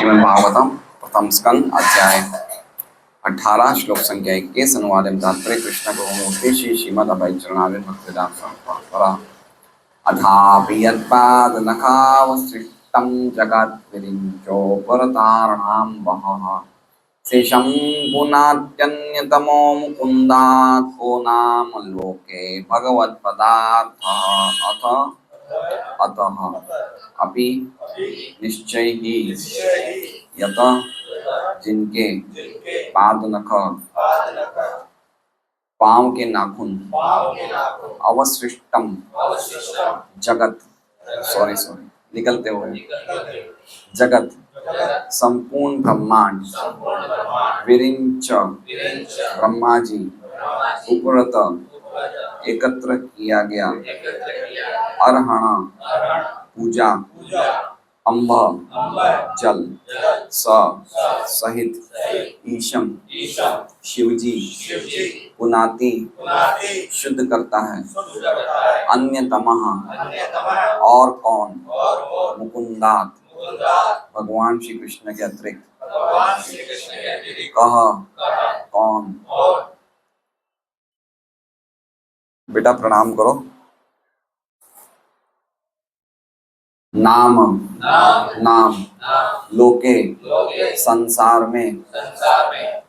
श्रीमद् भागवतम प्रथम स्कंद अध्याय 18 श्लोक संख्या 21 अनुवाद एवं तात्पर्य कृष्ण गोमूर्ति श्री श्रीमद् अभय चरणारिंद भक्तिदास परंपरा अथापि यत्पादनखावशिष्टं जगद्विरिञ्चोपरतारणां वहः शेषं पुनात्यन्यतमो मुकुन्दात् को नाम लोके भगवत्पदार्थः अतः अपि निश्चय ही यत जिनके पादनख पाँव के नाखून अवशिष्टम जगत निकलते हुए जगत संपूर्ण ब्रह्मांड विरिंच ब्रह्मा जी उपरत एकत्र किया गया अर्हण पूजा अंब जल सहित ईशम शिवजी पुनाति शुद्ध करता है अन्यतमः और कौन मुकुंदात भगवान श्री कृष्ण के अतिरिक्त कह कौन। बेटा प्रणाम करो। नाम नाम लोके संसार में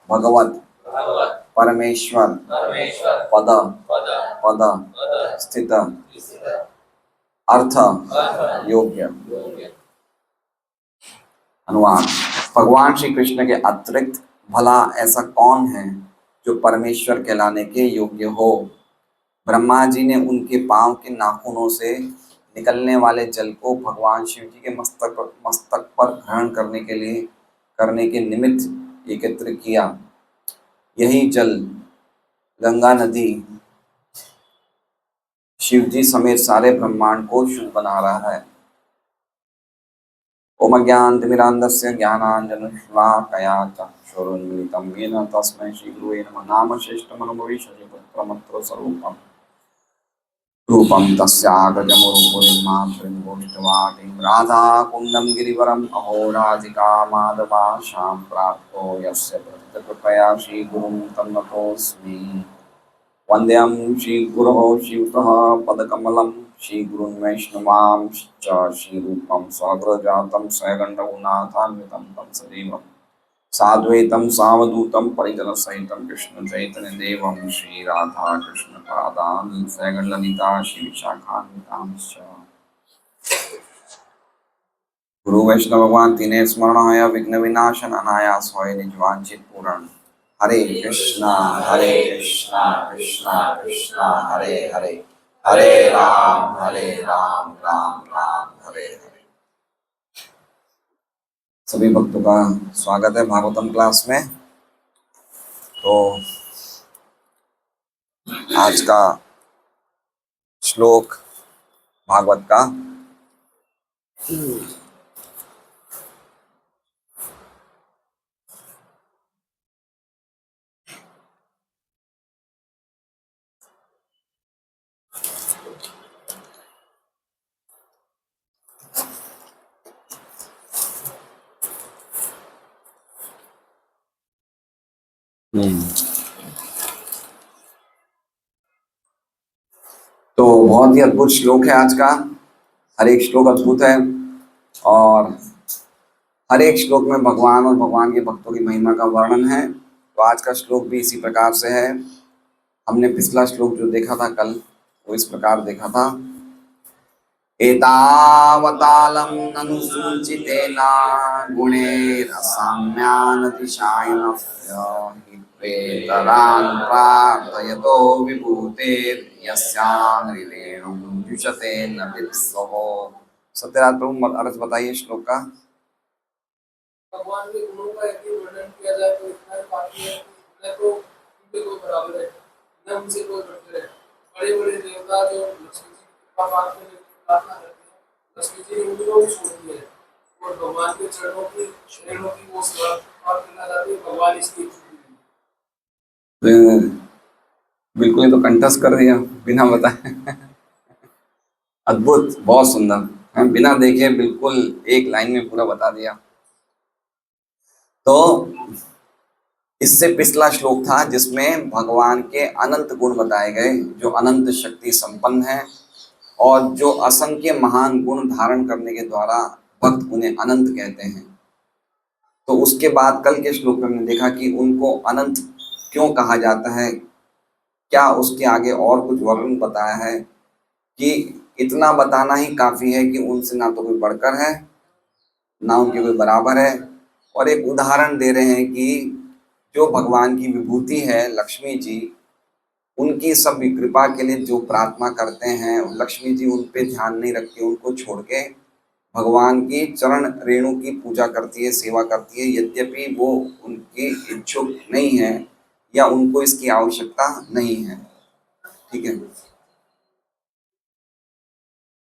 भगवत परमेश्वर पद पद स्थित अर्थ योग्य। अनुवाद। भगवान श्री कृष्ण के अतिरिक्त भला ऐसा कौन है जो परमेश्वर कहलाने के योग्य हो। ब्रह्मा जी ने उनके पांव के नाखूनों से निकलने वाले जल को भगवान शिव जी के मस्तक पर ग्रहण करने के निमित्त एकत्र किया। यही जल गंगा नदी शिव जी समेत सारे ब्रह्मांड को शुद्ध बना रहा है। ओम ज्ञानतिमिरान्धस्य ज्ञानाञ्जनशलाकया चक्षुरुन्मीलितं येन तस्मै श्रीगुरुवे नमः। नाम श्रेष्ठमनुभविष्यति पुत्रमत्र स्वरूपम् रूपं तस्याग्रजमुरुपुरीमातृङ्गोष्ठवाटीं राधाकुण्डं गिरिवरम् अहो राधिका माधवाशां प्राप्तो यस्य प्रतिकृपया श्रीगुरुं तं नतोऽस्मि। वन्द्यं श्रीगुरोः शिवतः पदकमलं श्रीगुरुन् वैष्णवांश्च श्रीरूपं स्वग्रजातं स्वयगण्डगुणाथान्वितं तं सजीवं साद्वैतं सावधूतं परिजनसहितं कृष्ण चैतन्यदेवं श्री राधा कृष्ण पादान् सैगण्डललिता श्री विशाखान्वितांश्च। गुरु वैष्णव भगवान तीने स्मरण विघ्न विनाशन अनायास होय निज वांछित पूर्ण। हरे कृष्णा कृष्णा कृष्णा हरे हरे हरे राम राम राम हरे हरे। सभी भक्तों का स्वागत है भागवतम क्लास में। तो आज का श्लोक भागवत का तो बहुत ही अद्भुत श्लोक है आज का। हर एक श्लोक अद्भुत है और हर एक श्लोक में भगवान और भगवान के भक्तों की महिमा का वर्णन है। तो आज का श्लोक भी इसी प्रकार से है। हमने पिछला श्लोक जो देखा था कल वो इस प्रकार देखा था। एतावतालं ननुसूचितेन गुणैरसाम्यानतिशायिनस्य वेतरान् प्रार्थयतो विभूतेर्यस्याङ्घ्रिरेणुं जुषते न वित्सहो। सत्यनाथ प्रभु अर्थ बताइए श्लोक का। भगवान के गुणों का यदि वर्णन किया जाए तो इतना काफी है कि न तो उनके कोई बराबर है न उनसे कोई बढ़कर है। बड़े बड़े देवता जो लक्ष्मी जी का प्रार्थना करते हैं लक्ष्मी जी ने उनको भी छोड़ दिया है और भगवान के चरणों की वो सेवा करना चाहते हैं। भगवान इसकी बिल्कुल ही तो कंठस्थ कर दिया बिना बताए। अद्भुत, बहुत सुंदर, बिना देखे बिल्कुल एक लाइन में पूरा बता दिया। तो इससे पिछला श्लोक था जिसमें भगवान के अनंत गुण बताए गए, जो अनंत शक्ति संपन्न है और जो असंख्य महान गुण धारण करने के द्वारा भक्त उन्हें अनंत कहते हैं। तो उसके बाद कल के श्लोक में हमने देखा कि उनको अनंत क्यों कहा जाता है, क्या उसके आगे और कुछ वर्णन बताया है कि इतना बताना ही काफी है कि उनसे ना तो कोई बढ़कर है ना उनके कोई बराबर है। और एक उदाहरण दे रहे हैं कि जो भगवान की विभूति है लक्ष्मी जी, उनकी सब कृपा के लिए जो प्रार्थना करते हैं लक्ष्मी जी उन पे ध्यान नहीं रखती, उनको छोड़ के भगवान की चरण रेणु की पूजा करती है, सेवा करती है, यद्यपि वो उनकी इच्छुक नहीं है या उनको इसकी आवश्यकता नहीं है। ठीक है,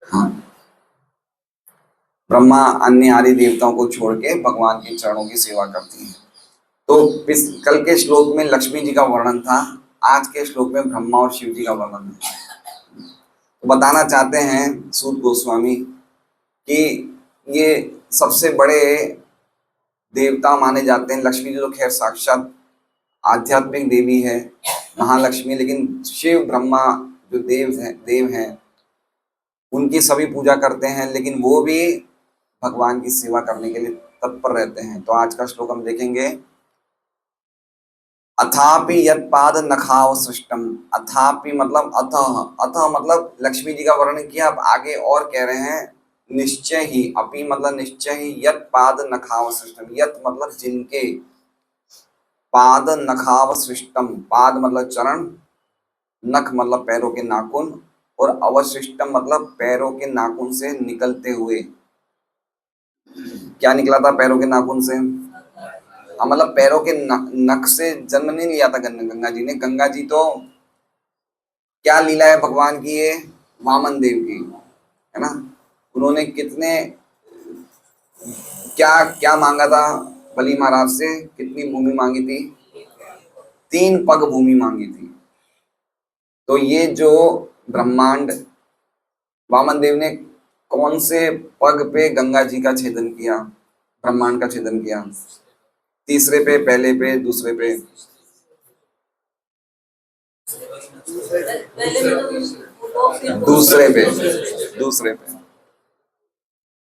हाँ। ब्रह्मा अन्य आदि देवताओं को छोड़ के भगवान के चरणों की सेवा करती है। तो कल के श्लोक में लक्ष्मी जी का वर्णन था, आज के श्लोक में ब्रह्मा और शिव जी का वर्णन है। तो बताना चाहते हैं सूत गोस्वामी कि ये सबसे बड़े देवता माने जाते हैं। लक्ष्मी जी तो खैर साक्षात आध्यात्मिक देवी है महालक्ष्मी, लेकिन शिव ब्रह्मा जो देव हैं उनकी सभी पूजा करते हैं, लेकिन वो भी भगवान की सेवा करने के लिए तत्पर रहते हैं। तो आज का श्लोक हम देखेंगे, अथापि यत् पाद नखाव सृष्टम। अथापि मतलब अतः, अतः मतलब लक्ष्मी जी का वर्णन किया, अब आगे और कह रहे हैं निश्चय ही, अपि मतलब निश्चय ही, यत् पाद नखाव सृष्टम, यत् मतलब जिनके, पाद नखाव सृष्टम, पाद मतलब चरण, नख मतलब पैरों के नाखून, और अवशिष्टम मतलब पैरों के नाखून से निकलते हुए। क्या निकला था पैरों के नाखून से? मतलब पैरों के नख से जन्म नहीं लिया था गंगा जी ने। गंगा जी तो क्या लीला है भगवान की, ये वामन देव की है ना। उन्होंने कितने क्या क्या मांगा था बलि महाराज से, कितनी भूमि मांगी थी? 3 पग भूमि मांगी थी। तो ये जो ब्रह्मांड, वामन देव ने कौन से पग पे गंगा जी का छेदन किया, ब्रह्मांड का छेदन किया? तीसरे पे, पहले पे, दूसरे पे? दूसरे पे, दूसरे पे।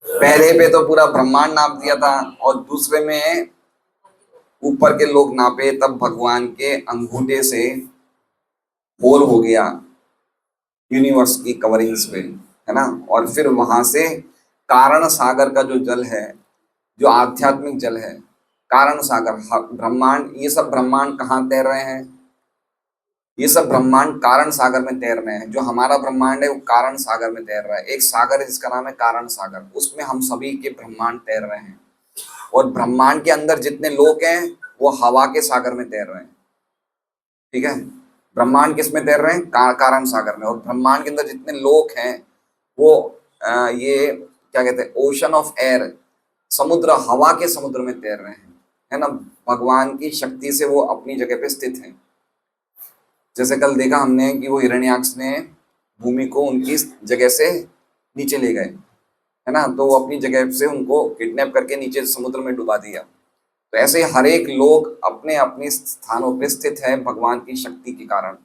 पहले पे तो पूरा ब्रह्मांड नाप दिया था, और दूसरे में ऊपर के लोग नापे, तब भगवान के अंगूठे से होल हो गया यूनिवर्स की कवरिंग्स पे, है ना। और फिर वहां से कारण सागर का जो जल है, जो आध्यात्मिक जल है, कारण सागर, ब्रह्मांड, ये सब ब्रह्मांड कहाँ तैर रहे हैं? ये सब ब्रह्मांड कारण सागर में तैर रहे हैं। जो हमारा ब्रह्मांड है वो कारण सागर में तैर रहा है। एक सागर है जिसका नाम है कारण सागर, उसमें हम सभी के ब्रह्मांड तैर रहे हैं। और ब्रह्मांड के अंदर जितने लोग हैं वो हवा के सागर में तैर रहे हैं। ठीक है, ब्रह्मांड किस में तैर रहे हैं? कारण सागर में। और ब्रह्मांड के अंदर जितने लोग हैं वो ये क्या कहते हैं, ओशन ऑफ एयर, समुद्र, हवा के समुद्र में तैर रहे हैं, है ना। भगवान की शक्ति से वो अपनी जगह पे स्थित हैं। जैसे कल देखा हमने कि वो हिरण्याक्ष ने भूमि को उनकी जगह से नीचे ले गए, है ना। तो वो अपनी जगह से उनको किडनैप करके नीचे समुद्र में डुबा दिया। तो ऐसे हर एक लोग अपने अपने स्थानों पे स्थित है भगवान की शक्ति के कारण।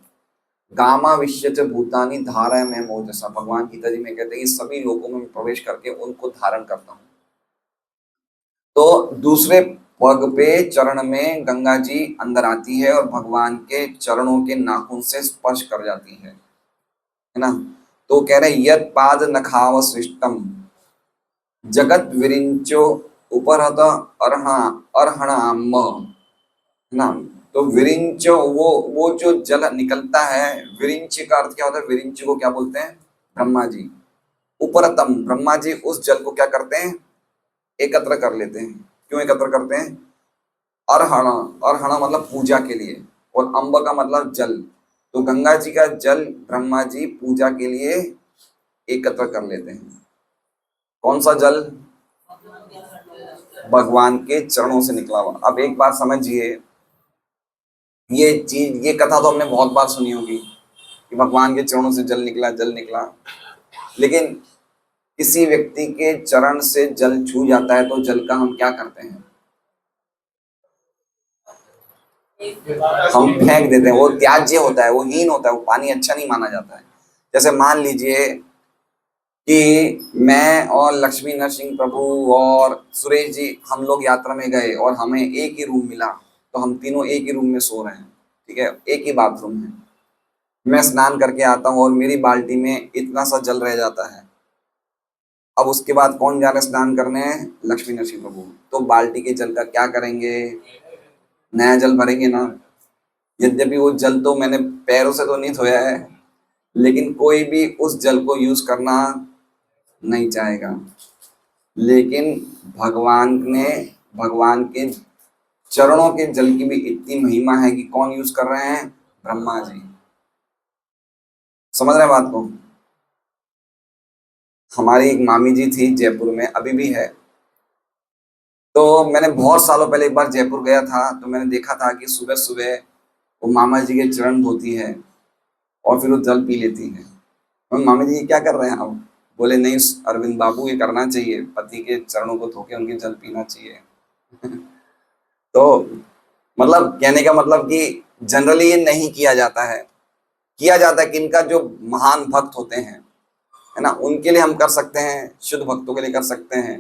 गामा विश्य भूतानी धारा में मोजसा, भगवान गीता जी में कहते हैं इस सभी लोगों में प्रवेश करके उनको धारण करता हूँ। तो दूसरे पग पे चरण में गंगा जी अंदर आती है और भगवान के चरणों के नाखून से स्पर्श कर जाती है ना। तो कह रहे यद पाद नखाव सृष्टम जगत विरिंचो उपरत अर्हा अर्हणाम, है ना। तो विरिंच, वो जो जल निकलता है, विरिंच का अर्थ क्या होता है? विरिंच को क्या बोलते हैं? ब्रह्मा जी। उपरतम, ब्रह्मा जी उस जल को क्या करते हैं? एकत्र कर लेते हैं। क्यों एकत्र करते हैं? अर्हण, अर्हण मतलब पूजा के लिए, और अंब का मतलब जल। तो गंगा जी का जल ब्रह्मा जी पूजा के लिए एकत्र कर लेते हैं। कौन सा जल? भगवान के चरणों से निकला हुआ। अब एक बात समझिए, ये चीज, ये कथा तो हमने बहुत बार सुनी होगी कि भगवान के चरणों से जल निकला, जल निकला। लेकिन किसी व्यक्ति के चरण से जल छू जाता है तो जल का हम क्या करते हैं? हम फेंक देते हैं, वो त्याज्य होता है, वो हीन होता है, वो पानी अच्छा नहीं माना जाता है। जैसे मान लीजिए कि मैं और लक्ष्मी नरसिंह प्रभु और सुरेश जी हम लोग यात्रा में गए और हमें एक ही रूम मिला, तो हम तीनों एक ही रूम में सो रहे हैं, ठीक है, एक ही बाथरूम है। मैं स्नान करके आता हूँ और मेरी बाल्टी में इतना सा जल रह जाता है। अब उसके बाद कौन जा रहा है स्नान करने? लक्ष्मी नरसिंह प्रभु। तो बाल्टी के जल का क्या करेंगे? नया जल भरेंगे ना। यद्यपि वो जल तो मैंने पैरों से तो नहीं धोया है, लेकिन कोई भी उस जल को यूज करना नहीं चाहेगा। लेकिन भगवान के चरणों के जल की भी इतनी महिमा है कि कौन यूज कर रहे हैं? ब्रह्मा जी। समझ रहे हैं बात को? हमारी एक मामी जी थी जयपुर में, अभी भी है। तो मैंने बहुत सालों पहले एक बार जयपुर गया था, तो मैंने देखा था कि सुबह सुबह वो मामा जी के चरण धोती है और फिर वो जल पी लेती है। मैं, मामी जी ये क्या कर रहे हैं आप? बोले नहीं अरविंद बाबू, ये करना चाहिए, पति के चरणों को धो के उनके जल पीना चाहिए। तो मतलब कहने का मतलब कि जनरली ये नहीं किया जाता है। किया जाता है किनका? जो महान भक्त होते हैं, है ना, उनके लिए हम कर सकते हैं, शुद्ध भक्तों के लिए कर सकते हैं,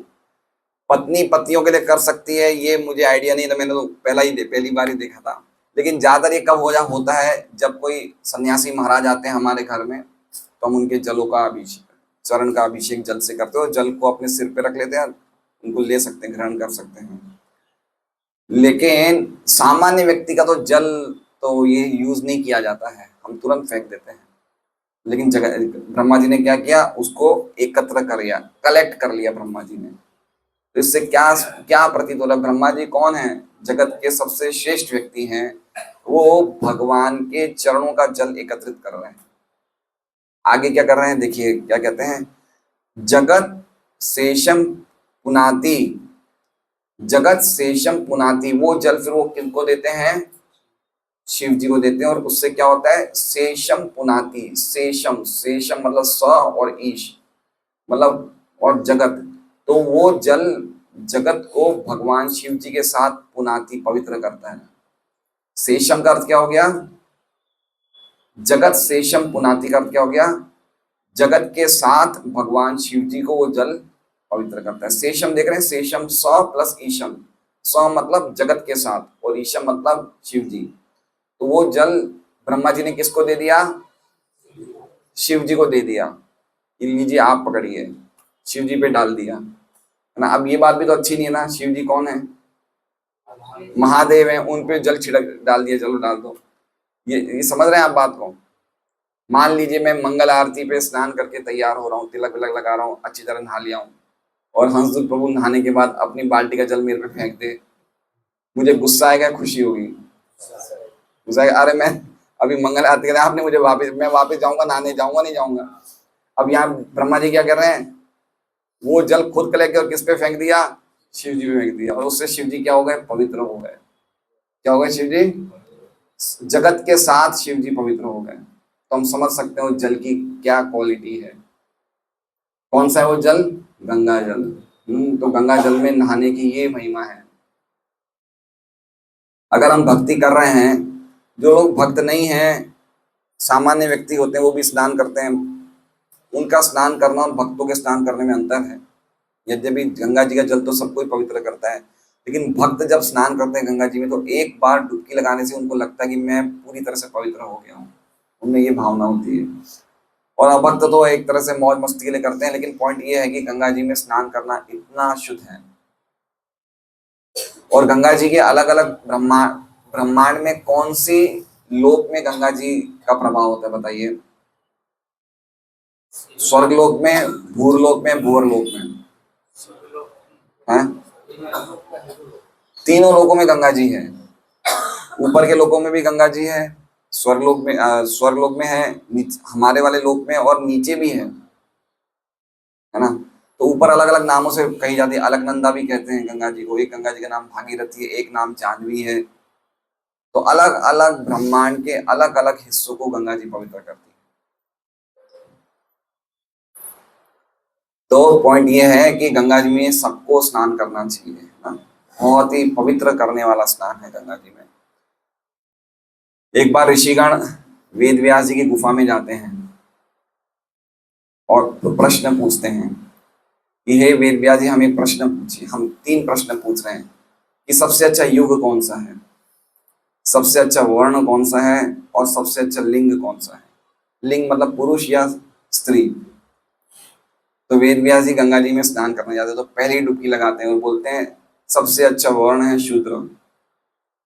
पत्नी पतियों के लिए कर सकती है। ये मुझे आइडिया नहीं था, मैंने तो पहली बार ही देखा था। लेकिन ज्यादातर ये कब होता है? जब कोई सन्यासी महाराज आते हैं हमारे घर में, तो हम उनके जलों का अभिषेक, चरण का अभिषेक जल से करते हैं, और जल को अपने सिर पे रख लेते हैं, उनको ले सकते हैं, ग्रहण कर सकते हैं। लेकिन सामान्य व्यक्ति का तो जल तो ये यूज नहीं किया जाता है, हम तुरंत फेंक देते हैं। लेकिन जगह ब्रह्मा जी ने क्या किया? उसको एकत्र कर लिया, कलेक्ट कर लिया ब्रह्मा जी ने। तो इससे क्या क्या प्रतीत हो रहा है? ब्रह्मा जी कौन है? जगत के सबसे श्रेष्ठ व्यक्ति हैं। वो भगवान के चरणों का जल एकत्रित कर रहे हैं। आगे क्या कर रहे हैं देखिए, क्या कहते हैं? जगत शेषम पुनाति, जगत शेषम पुनाति। वो जल फिर वो किनको देते हैं? शिव जी को देते हैं। और उससे क्या होता है? शेषम पुनाति। शेषम, शेषम मतलब स और ईश, मतलब और जगत। तो वो जल जगत को भगवान शिव जी के साथ पुनाति, पवित्र करता है। शेषम का अर्थ क्या हो गया? जगत शेषम पुनाति का अर्थ क्या हो गया? जगत के साथ भगवान शिव जी को वो जल पवित्र करता है। शेषम देख रहे हैं, शेषम स प्लस ईशम। स मतलब जगत के साथ और ईशम मतलब शिव जी। तो वो जल ब्रह्मा जी ने किसको दे दिया? शिव जी को दे दिया। ये लीजिए आप पकड़िए, शिव जी पे डाल दिया, है ना। अब ये बात भी तो अच्छी नहीं है ना, शिव जी कौन है? महादेव है, उन पे जल छिड़क डाल दिया, चलो डाल दो। ये समझ रहे हैं आप बात को? मान लीजिए मैं मंगल आरती पे स्नान करके तैयार हो रहा हूँ, तिलक विलक लगा रहा हूँ, अच्छी तरह नहा लिया हूँ, और हंसदूत प्रभु नहाने के बाद अपनी बाल्टी का जल मेरे पे फेंक दे, मुझे गुस्सा आएगा, खुशी होगी? गुस्सा आएगा। अरे मैं अभी मंगल आरती कर, आपने मुझे मैं वापस जाऊंगा नहाने, जाऊंगा नहीं जाऊंगा? अब यहाँ ब्रह्मा जी क्या कर रहे हैं? वो जल खुद कलेक्ट और किस पे फेंक दिया? शिव जी पे फेंक दिया, और उससे शिव जी क्या हो गए? पवित्र हो गए। क्या हो गए शिव जी? जगत के साथ शिव जी पवित्र हो गए। तो हम समझ सकते हैं उस जल की क्या क्वालिटी है। कौन सा है वो जल? गंगा जल। तो गंगा जल में नहाने की ये महिमा है। अगर हम भक्ति कर रहे हैं, जो लोग भक्त नहीं हैं, सामान्य व्यक्ति होते हैं, वो भी स्नान करते हैं, उनका स्नान करना और भक्तों के स्नान करने में अंतर है। यद्यपि गंगा जी का जल तो सबको ही पवित्र करता है, लेकिन भक्त जब स्नान करते हैं गंगा जी में, तो एक बार डुबकी लगाने से उनको लगता है कि मैं पूरी तरह से पवित्र हो गया हूँ, उनमें ये भावना होती है। और अभक्त तो एक तरह से मौज मस्ती के लिए करते हैं, लेकिन पॉइंट ये है कि गंगा जी में स्नान करना इतना शुद्ध है। और गंगा जी के अलग अलग ब्रह्मांड में कौन सी लोक में गंगा जी का प्रभाव होता है बताइए? स्वर्गलोक में, भूरलोक में, भूवरलोक में है? तीनों लोकों में गंगा जी है। ऊपर के लोकों में भी गंगा जी है, स्वर्गलोक में है, हमारे वाले लोक में, और नीचे भी है ना। तो ऊपर अलग अलग नामों से कही जाती है, अलकनंदा भी कहते हैं गंगा जी को, एक गंगा जी का नाम भागीरथी है, एक नाम जाह्नवी है। तो अलग अलग ब्रह्मांड के अलग अलग हिस्सों को गंगा जी पवित्र करती है। तो पॉइंट ये है कि गंगा जी में सबको स्नान करना चाहिए ना, बहुत ही पवित्र करने वाला स्नान है गंगा जी में। एक बार ऋषिगण वेद व्यास जी की गुफा में जाते हैं और प्रश्न पूछते हैं कि हे वेद व्यास जी, हमें प्रश्न पूछिए। हम 3 प्रश्न पूछ रहे हैं कि सबसे अच्छा युग कौन सा है, सबसे अच्छा वर्ण कौन सा है, और सबसे अच्छा लिंग कौन सा है। लिंग मतलब पुरुष या स्त्री। तो वेद व्यास जी गंगा जी में स्नान करने जाते हैं तो पहले ही डुबकी लगाते हैं और बोलते हैं सबसे अच्छा वर्ण है शूद्र।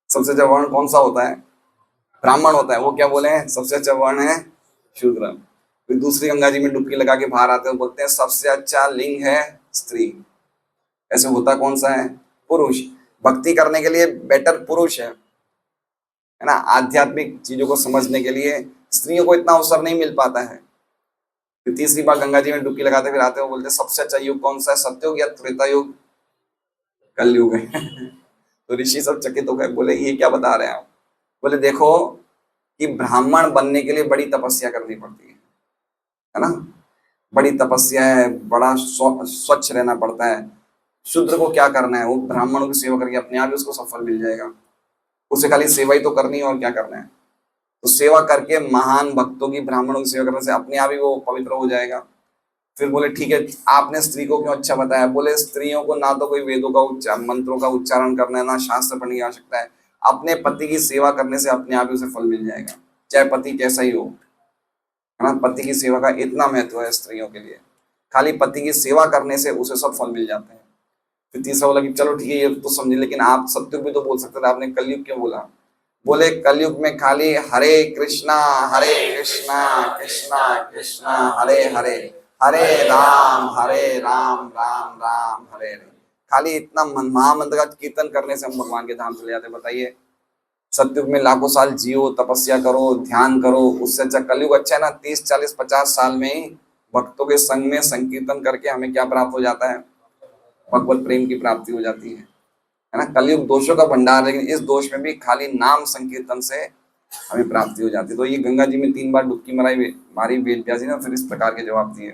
सबसे अच्छा वर्ण कौन सा होता है? ब्राह्मण होता है। वो क्या बोले हैं? सबसे अच्छा वर्ण है शूद्र। फिर दूसरी गंगा जी में डुबकी लगा के बाहर आते हैं, बोलते हैं सबसे अच्छा लिंग है स्त्री। ऐसे होता कौन सा है? पुरुष। भक्ति करने के लिए बेटर पुरुष है ना। आध्यात्मिक चीजों को समझने के लिए स्त्रियों को इतना अवसर नहीं मिल पाता है। फिर तीसरी बार गंगा जी में डुबकी लगाते फिर आते हैं, बोलते हैं सबसे अच्छा युग कौन सा है? सत्युग या त्रेता युग? कलयुग है। तो ऋषि सब चकित हो गए, बोले ये क्या बता रहे हैं आप? बोले देखो कि ब्राह्मण बनने के लिए बड़ी तपस्या करनी पड़ती है ना। बड़ी तपस्या है, बड़ा स्वच्छ रहना पड़ता है। शूद्र को क्या करना है? वो ब्राह्मणों की सेवा करके अपने आप ही उसको सफल मिल जाएगा। उसे खाली सेवा ही तो करनी है, और क्या करना है। तो सेवा करके महान भक्तों की, ब्राह्मणों की सेवा करने से अपने आप ही वो पवित्र हो जाएगा। फिर बोले ठीक है, आपने स्त्री को क्यों अच्छा बताया? बोले स्त्रियों को ना तो कोई वेदों का उच्चारण, मंत्रों का उच्चारण करना है, ना शास्त्र पढ़ने की आवश्यकता है। अपने पति की सेवा करने से अपने आप ही उसे फल मिल जाएगा, चाहे पति कैसा ही हो, है ना। पति की सेवा का इतना महत्व है स्त्रियों के लिए। खाली पति की सेवा करने से उसे सब फल मिल जाते हैं। फिर तीसरा बोला कि चलो ठीक है, ये तो समझे, लेकिन आप सत्युग भी तो बोल सकते थे, आपने कलयुग क्यों बोला? बोले कलयुग में खाली हरे कृष्णा कृष्णा कृष्णा हरे हरे, हरे राम राम राम हरे हरे, खाली इतना महामंत्र का कीर्तन करने से हम भगवान के धाम चले जाते हैं। बताइए, सतयुग में लाखों साल जियो, तपस्या करो, ध्यान करो, उससे अच्छा कलयुग अच्छा है ना। 30 40 50 साल में ही भक्तों के संग में संकीर्तन करके हमें क्या प्राप्त हो जाता है? भगवत प्रेम की प्राप्ति हो जाती है ना। कलयुग दोषों का भंडार, लेकिन इस दोष में भी खाली नाम संकीर्तन से हमें प्राप्ति हो जाती है। तो ये गंगा जी में 3 बार डुबकी मारी वेद व्यास जी ने, फिर इस प्रकार के जवाब दिए।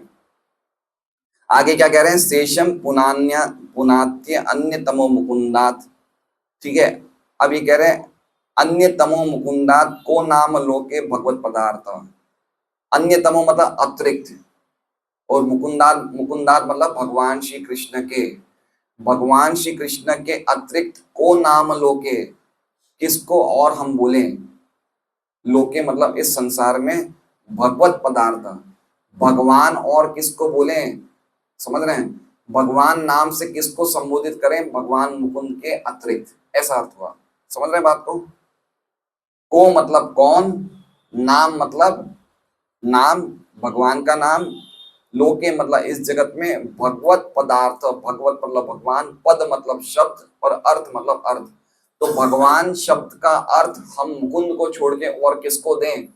आगे क्या कह रहे हैं? शेषम पुनान्य पुनात्य अन्य तमो मुकुंदात। ठीक है, अब ये कह रहे हैं अन्य तमो मुकुंदात को नाम लोके भगवत पदार्थ। अन्य तमो मतलब अतिरिक्त, और मुकुंदात मुकुंदात मतलब भगवान श्री कृष्ण के, भगवान श्री कृष्ण के अतिरिक्त को नाम लोके, किसको और हम बोले? लोके मतलब इस संसार में, भगवत पदार्थ भगवान और किसको बोले? समझ रहे हैं? भगवान नाम से किसको संबोधित करें? भगवान मुकुंद के अतिरिक्त, ऐसा अर्थ हुआ। समझ रहे हैं बात को? को मतलब कौन, नाम मतलब नाम, भगवान का नाम, लोके मतलब इस जगत में, भगवत पदार्थ, भगवत मतलब भगवान, पद मतलब शब्द, और अर्थ मतलब अर्थ। तो भगवान शब्द का अर्थ हम मुकुंद को छोड़ के और किसको दें?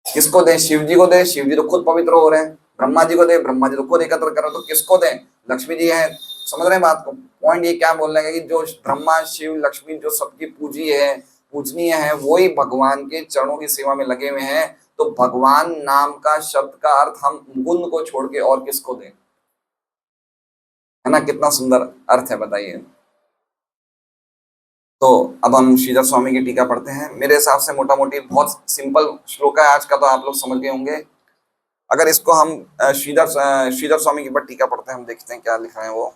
किसको दें? शिव जी को दें। शिव जी तो खुद पवित्र हो रहे हैं। ब्रह्मा जी को दें। ब्रह्मा जी तो खुद एकत्र कर रहे, तो किसको दें? लक्ष्मी जी है। समझ रहे हैं बात को? पॉइंट ये क्या बोल रहे हैं कि जो ब्रह्मा शिव लक्ष्मी जो सबकी पूजनीय है, वो ही भगवान के चरणों की सेवा में लगे हुए हैं। तो भगवान नाम का शब्द का अर्थ हम मुकुंद को छोड़ के और किसको दें? है ना, कितना सुंदर अर्थ है, बताइए। तो अब हम श्रीधर स्वामी की टीका पढ़ते हैं। मेरे हिसाब से मोटा मोटी बहुत सिंपल श्लोक है आज का, तो आप लोग समझ गए होंगे। अगर इसको हम श्रीधर स्वामी के ऊपर टीका पढ़ते हैं, हम देखते हैं क्या लिख रहे हैं वो।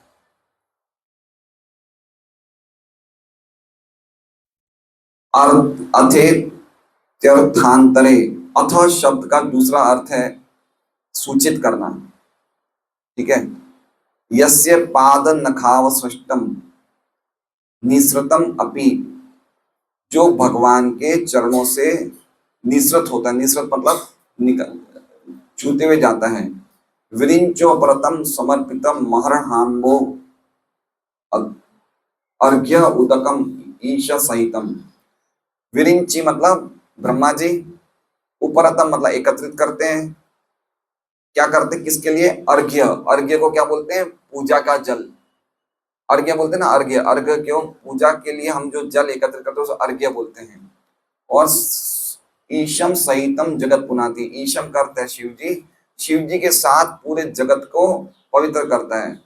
अथेत्यर्थांतरे, अथ शब्द का दूसरा अर्थ है सूचित करना। ठीक है, यस्य पाद नखावसृष्टम निसृतम अपि, जो भगवान के चरणों से निसृत होता है। निसृत मतलब निकल, छूते हुए जाता है। विरिंचो व्रतम समर्पितम महर्हाम्बो अर्घ्य उदकम ईश सहितम। विरिंची मतलब ब्रह्मा जी, उपरतम मतलब एकत्रित करते हैं। क्या करते हैं? किसके लिए? अर्घ्य। अर्घ्य को क्या बोलते हैं? पूजा का जल। अर्घ्य बोलते हैं ना, अर्घ्य। अर्घ्य क्यों? पूजा के लिए हम जो जल एकत्रित करते हैं उसे अर्घ्य बोलते हैं। और ईशम सहितम जगत पुनाति, ईशम करते हैं शिव जी, शिव जी के साथ पूरे जगत को पवित्र करता है।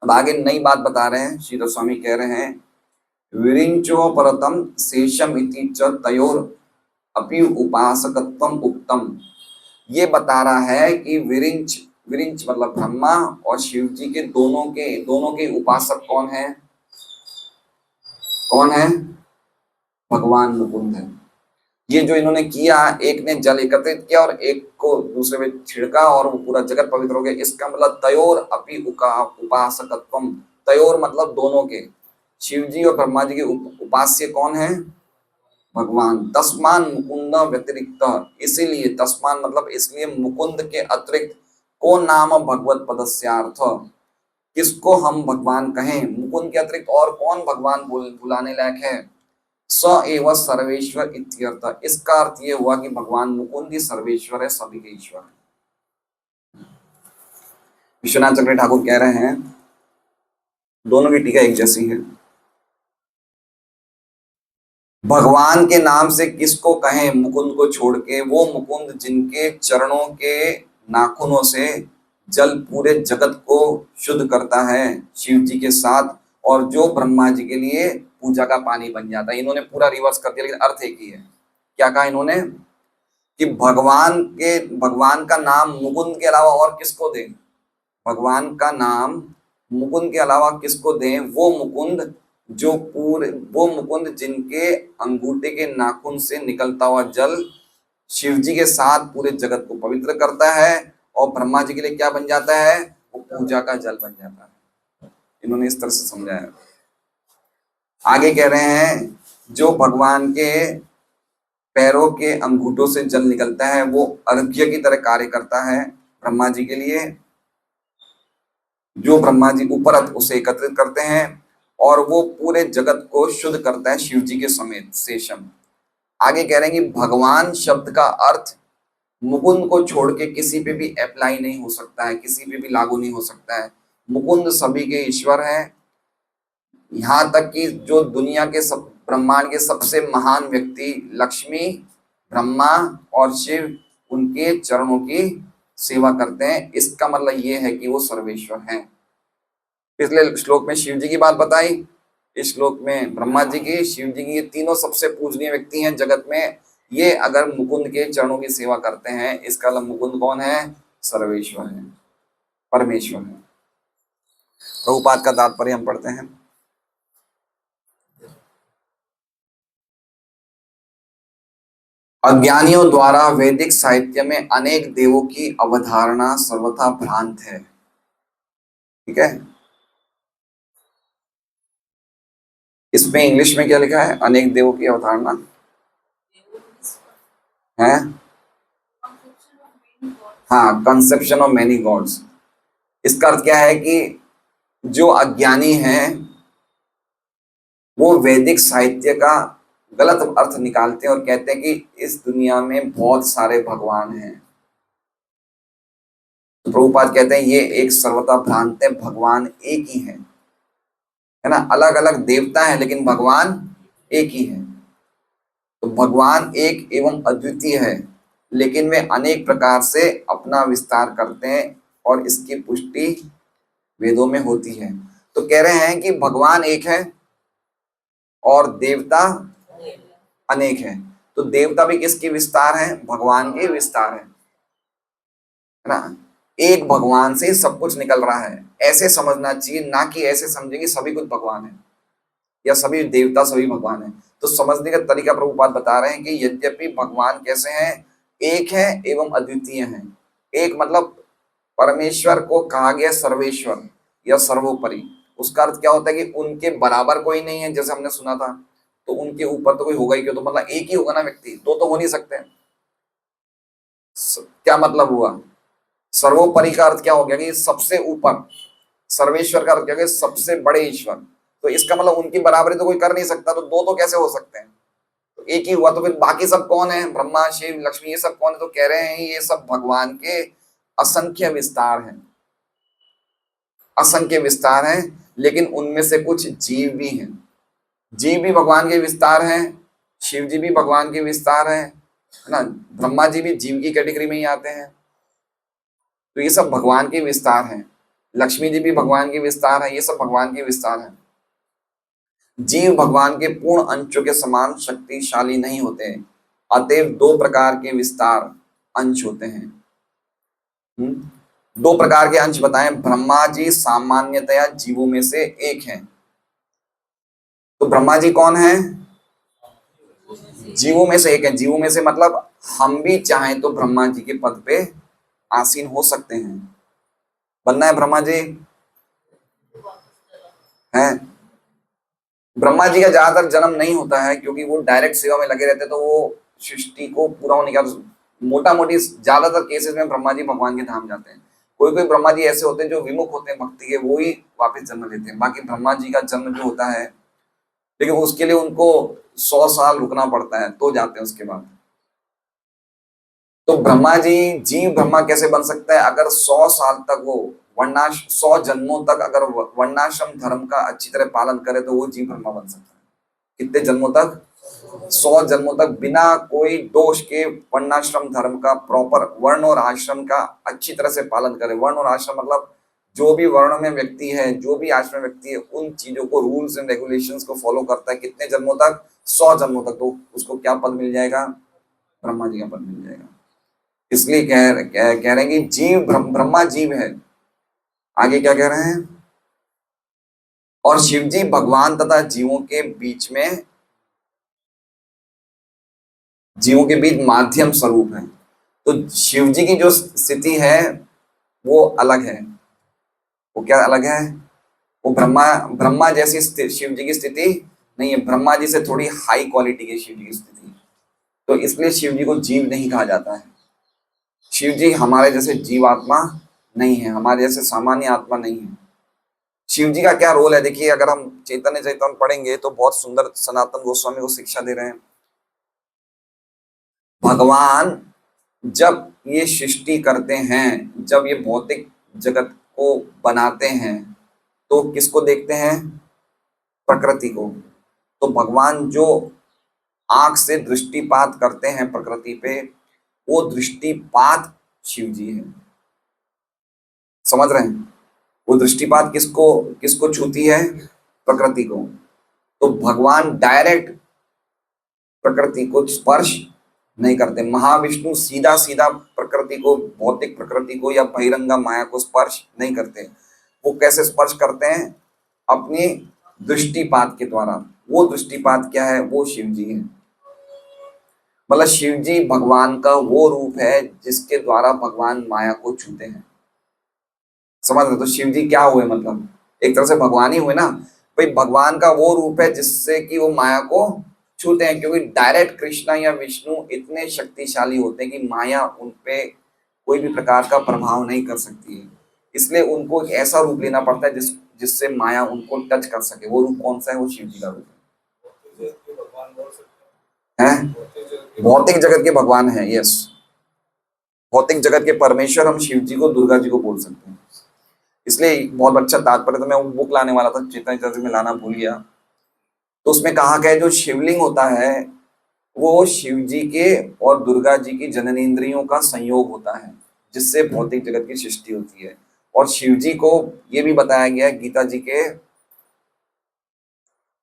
अब आगे नई बात बता रहे हैं, श्रीधर स्वामी कह रहे हैं विरिंचो परतम शेषम इति च तयोर अपि उपासकत्वम उक्तम। ये बता रहा है कि विरिंच, विरिंच मतलब ब्रह्मा और शिव जी के दोनों के उपासक कौन है? कौन है? भगवान मुकुंद है। ये जो इन्होंने किया, एक ने जल एकत्रित किया और एक को दूसरे में छिड़का और वो पूरा जगत पवित्र हो गया। इसका मतलब तयोर अपि उपासकत्वम, तयोर मतलब दोनों के, शिव जी और ब्रह्मा जी के उपास्य कौन है? भगवान। तस्मान मुकुंद व्यतिरिक्त, इसीलिए तस्मान मतलब इसलिए मुकुंद के अतिरिक्त को नाम भगवत पदस्यार्थ, किसको हम भगवान कहें? मुकुंद के अतिरिक्त और कौन भगवान बुलाने लायक है? स एव सर्वेश्वर इत्यर्थ। इसका अर्थ ये हुआ कि भगवान मुकुंद ही सर्वेश्वर है, सभी के ईश्वर है। विश्वनाथ चक्र ठाकुर कह रहे हैं, दोनों की टीका एक जैसी है। भगवान के नाम से किसको कहें मुकुंद को छोड़ के? वो मुकुंद जिनके चरणों के नाखूनों से जल पूरे जगत को शुद्ध करता है शिव जी के साथ, और जो ब्रह्मा जी के लिए पूजा का पानी बन जाता है। इन्होंने पूरा रिवर्स कर दिया, लेकिन अर्थ एक ही है। क्या कहा इन्होंने? कि भगवान का नाम मुकुंद के अलावा और किसको दें? भगवान का नाम मुकुंद के अलावा किसको दें? वो मुकुंद जिनके अंगूठे के नाखून से निकलता हुआ जल शिव जी के साथ पूरे जगत को पवित्र करता है और ब्रह्मा जी के लिए क्या बन जाता है? वो पूजा का जल बन जाता है। इन्होंने इस तरह से समझाया। आगे कह रहे हैं, जो भगवान के पैरों के अंगूठों से जल निकलता है वो अर्घ्य की तरह कार्य करता है ब्रह्मा जी के लिए। जो ब्रह्मा जी उपरत उसे एकत्रित करते हैं और वो पूरे जगत को शुद्ध करता है शिव जी के समेत शेषम। आगे कह रहे हैं कि भगवान शब्द का अर्थ मुकुंद को छोड़ के किसी पे भी अप्लाई नहीं हो सकता है, किसी पे भी लागू नहीं हो सकता है। मुकुंद सभी के ईश्वर है। यहाँ तक कि जो दुनिया के सब ब्रह्मांड के सबसे महान व्यक्ति लक्ष्मी, ब्रह्मा और शिव उनके चरणों की सेवा करते हैं। इसका मतलब ये है कि वो सर्वेश्वर हैं। पिछले श्लोक में शिव जी की बात बताई, इस श्लोक में ब्रह्मा जी की, शिव जी की, ये तीनों सबसे पूजनीय व्यक्ति हैं जगत में। ये अगर मुकुंद के चरणों की सेवा करते हैं, इसका मतलब मुकुंद कौन है? सर्वेश्वर है, परमेश्वर है। प्रभुपाद का तात्पर्य हम पढ़ते हैं। अज्ञानियों द्वारा वैदिक साहित्य में अनेक देवों की अवधारणा सर्वथा भ्रांत है। ठीक है, इसमें इंग्लिश में क्या लिखा है? अनेक देवों की अवधारणा है। हाँ, कंसेप्शन ऑफ मेनी गॉड्स। इसका अर्थ क्या है कि जो अज्ञानी हैं वो वैदिक साहित्य का गलत अर्थ निकालते हैं और कहते हैं कि इस दुनिया में बहुत सारे भगवान हैं। तो प्रभुपाद कहते हैं ये एक सर्वथा भ्रांत है, भगवान एक ही है ना? अलग अलग देवता है लेकिन भगवान एक ही है। तो भगवान एक एवं अद्वितीय है, लेकिन वे अनेक प्रकार से अपना विस्तार करते हैं और इसकी पुष्टि वेदों में होती है। तो कह रहे हैं कि भगवान एक है और देवता अनेक है। तो देवता भी किसके विस्तार है? भगवान के विस्तार है ना? एक भगवान से सब कुछ निकल रहा है, ऐसे समझना चाहिए, ना कि ऐसे समझेंगे सभी कुछ भगवान है या सभी देवता सभी भगवान है। तो समझने का तरीका प्रभुपाद बता रहे हैं कि यद्यपि भगवान कैसे हैं? एक है एवं अद्वितीय हैं। एक मतलब परमेश्वर को कहा गया सर्वेश्वर या सर्वोपरि। उसका अर्थ क्या होता है कि उनके बराबर कोई नहीं है, जैसे हमने सुना था। तो उनके ऊपर तो कोई होगा ही क्यों? तो मतलब एक ही होगा ना व्यक्ति, दो तो हो नहीं सकते। क्या मतलब हुआ? सर्वोपरि का अर्थ क्या हो गया कि सबसे ऊपर। सर्वेश्वर का अर्थ क्या हो गया? सबसे बड़े ईश्वर। तो इसका मतलब उनकी बराबरी तो कोई कर नहीं सकता, तो दो तो कैसे हो सकते हैं? तो एक ही हुआ। तो फिर बाकी सब कौन है? ब्रह्मा, शिव, लक्ष्मी, ये सब कौन है? तो कह रहे हैं ये सब भगवान के असंख्य विस्तार हैं, असंख्य विस्तार हैं। लेकिन उनमें से कुछ जीव भी हैं। जीव भी भगवान के विस्तार हैं, शिव जी भी भगवान के विस्तार है ना? ब्रह्मा जी भी जीव की कैटेगरी में ही आते हैं। तो ये सब भगवान के विस्तार हैं। लक्ष्मी जी भी भगवान के विस्तार है, ये सब भगवान के विस्तार हैं। जीव भगवान के पूर्ण अंशों के समान शक्तिशाली नहीं होते, अतएव दो प्रकार के विस्तार अंश होते हैं। दो प्रकार के अंश बताएं। ब्रह्मा जी सामान्यतया जीवों में से एक हैं। तो ब्रह्मा जी कौन है? जीवों में से एक है। जीवों में से मतलब हम भी चाहें तो ब्रह्मा जी के पद पे आसीन हो सकते हैं। बनना है ब्रह्मा जी हैं। ब्रह्मा जी का ज्यादातर जन्म नहीं होता है क्योंकि वो डायरेक्ट सेवा में लगे रहते, तो वो सृष्टि को पूरा होने का मोटा मोटी ज्यादातर केसेस में ब्रह्मा जी भगवान के धाम जाते हैं। कोई कोई ब्रह्मा जी ऐसे होते हैं जो विमुख होते हैं भक्ति के, वो ही वापस जन्म लेते हैं। बाकी ब्रह्मा जी का जन्म जो होता है, लेकिन उसके लिए उनको 100 साल रुकना पड़ता है तो जाते हैं उसके बाद। तो ब्रह्मा जी जीव ब्रह्मा कैसे बन सकता है? अगर 100 साल तक वो 100 जन्मों तक अगर वर्णाश्रम धर्म का अच्छी तरह पालन करे तो वो जीव ब्रह्मा बन सकता है। कितने जन्मों तक? 100 जन्मों तक बिना कोई दोष के वर्णाश्रम धर्म का प्रॉपर वर्ण और आश्रम का अच्छी तरह से पालन करे। वर्ण और आश्रम मतलब जो भी वर्ण में व्यक्ति है, जो भी आश्रम में व्यक्ति है, उन चीजों को, रूल्स एंड रेगुलेशंस को फॉलो करता है। कितने जन्मों तक? 100 जन्मों तक। तो उसको क्या पद मिल जाएगा? ब्रह्मा जी का पद मिल जाएगा। इसलिए कह रहे हैं कि जीव ब्रह्मा जीव है। आगे क्या कह रहे हैं? और शिव जी भगवान तथा जीवों के बीच माध्यम स्वरूप है। तो शिव जी की जो स्थिति है वो अलग है। वो क्या अलग है? वो ब्रह्मा जैसी शिव जी की स्थिति नहीं है। ब्रह्मा जी से थोड़ी हाई क्वालिटी की शिव जी की स्थिति। तो इसलिए शिव जी को जीव नहीं कहा जाता है। शिव जी हमारे जैसे जीवात्मा नहीं है, हमारे जैसे सामान्य आत्मा नहीं है। शिव जी का क्या रोल है? देखिए, अगर हम चैतन्य चैतन्य पढ़ेंगे तो बहुत सुंदर सनातन गोस्वामी को शिक्षा दे रहे हैं। भगवान जब ये सृष्टि करते हैं, जब ये भौतिक जगत को बनाते हैं, तो किसको देखते हैं? प्रकृति को। तो भगवान जो आंख से दृष्टिपात करते हैं प्रकृति पे, वो दृष्टिपात शिव जी है। समझ रहे हैं? वो दृष्टिपात किसको किसको छूती है? प्रकृति को। तो भगवान डायरेक्ट प्रकृति को स्पर्श नहीं करते। महाविष्णु सीधा सीधा प्रकृति को, भौतिक प्रकृति को या बहिरंगा माया को स्पर्श नहीं करते। वो कैसे स्पर्श करते हैं? अपनी दृष्टिपात के द्वारा। वो दृष्टिपात क्या है? वो शिव जी है। मतलब शिव जी भगवान का वो रूप है जिसके द्वारा भगवान माया को छूते हैं। समझ रहे? तो शिव जी क्या हुए? मतलब एक तरह से भगवान ही हुए ना भाई। भगवान का वो रूप है जिससे कि वो माया को छूते हैं, क्योंकि डायरेक्ट कृष्णा या विष्णु इतने शक्तिशाली होते हैं कि माया उन पे कोई भी प्रकार का प्रभाव नहीं कर सकती है। इसलिए उनको एक ऐसा रूप लेना पड़ता है जिससे माया उनको टच कर सके। वो रूप कौन सा है? वो शिव जी का रूप है। भौतिक जगत के भगवान है। यस, भौतिक जगत के परमेश्वर हम शिव जी को, दुर्गा जी को बोल सकते हैं। इसलिए बहुत अच्छा तात्पर्य, तो मैं वो बुक लाने वाला था, चेतन चर्चा में लाना भूल गया। तो उसमें कहा गया जो शिवलिंग होता है वो शिव जी के और दुर्गा जी की जननेंद्रियों का संयोग होता है, जिससे भौतिक जगत की सृष्टि होती है। और शिव जी को ये भी बताया गया है गीता जी के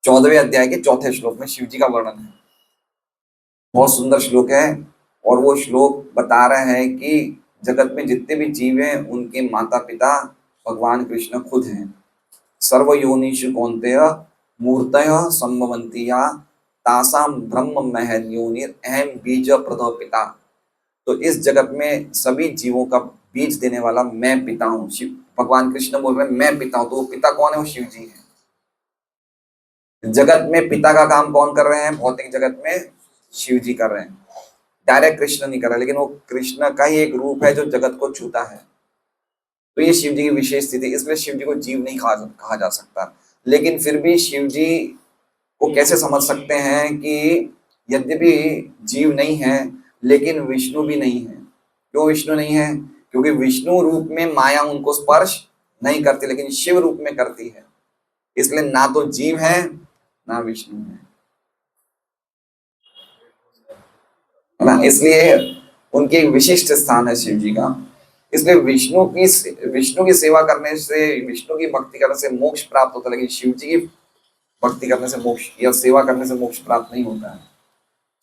14वें अध्याय के 4थे श्लोक में शिव जी का वर्णन है। बहुत सुंदर श्लोक है। और वो श्लोक बता रहे हैं कि जगत में जितने भी जीव हैं उनके माता पिता भगवान कृष्ण खुद हैं। सर्वयोनिषु कौन्तेय मूर्तयः संभवन्ति तासाम ब्रह्म महल योनिर अहम बीज प्रदो पिता। तो इस जगत में सभी जीवों का बीज देने वाला मैं पिता हूँ। शिव भगवान कृष्ण बोल रहे हैं मैं पिता हूँ। तो वो पिता कौन है? वो शिव जी है। जगत में पिता का काम कौन कर रहे हैं? भौतिक जगत में शिव जी कर रहे हैं। डायरेक्ट कृष्ण नहीं कर रहे, लेकिन वो कृष्ण का ही एक रूप है जो जगत को छूता है। तो ये शिव जी की विशेष स्थिति, इसलिए शिव जी को जीव नहीं कहा जा सकता। लेकिन फिर भी शिव जी को कैसे समझ सकते हैं कि यद्यपि जीव नहीं है लेकिन विष्णु भी नहीं है। क्यों विष्णु नहीं है? क्योंकि विष्णु रूप में माया उनको स्पर्श नहीं करती, लेकिन शिव रूप में करती है। इसलिए ना तो जीव है ना विष्णु है ना। इसलिए उनकी एक विशिष्ट स्थान है शिव जी का। इसलिए विष्णु की सेवा करने से, विष्णु की भक्ति करने से मोक्ष प्राप्त होता है, लेकिन शिव जी की भक्ति करने से मोक्ष या सेवा करने से मोक्ष प्राप्त नहीं होता है।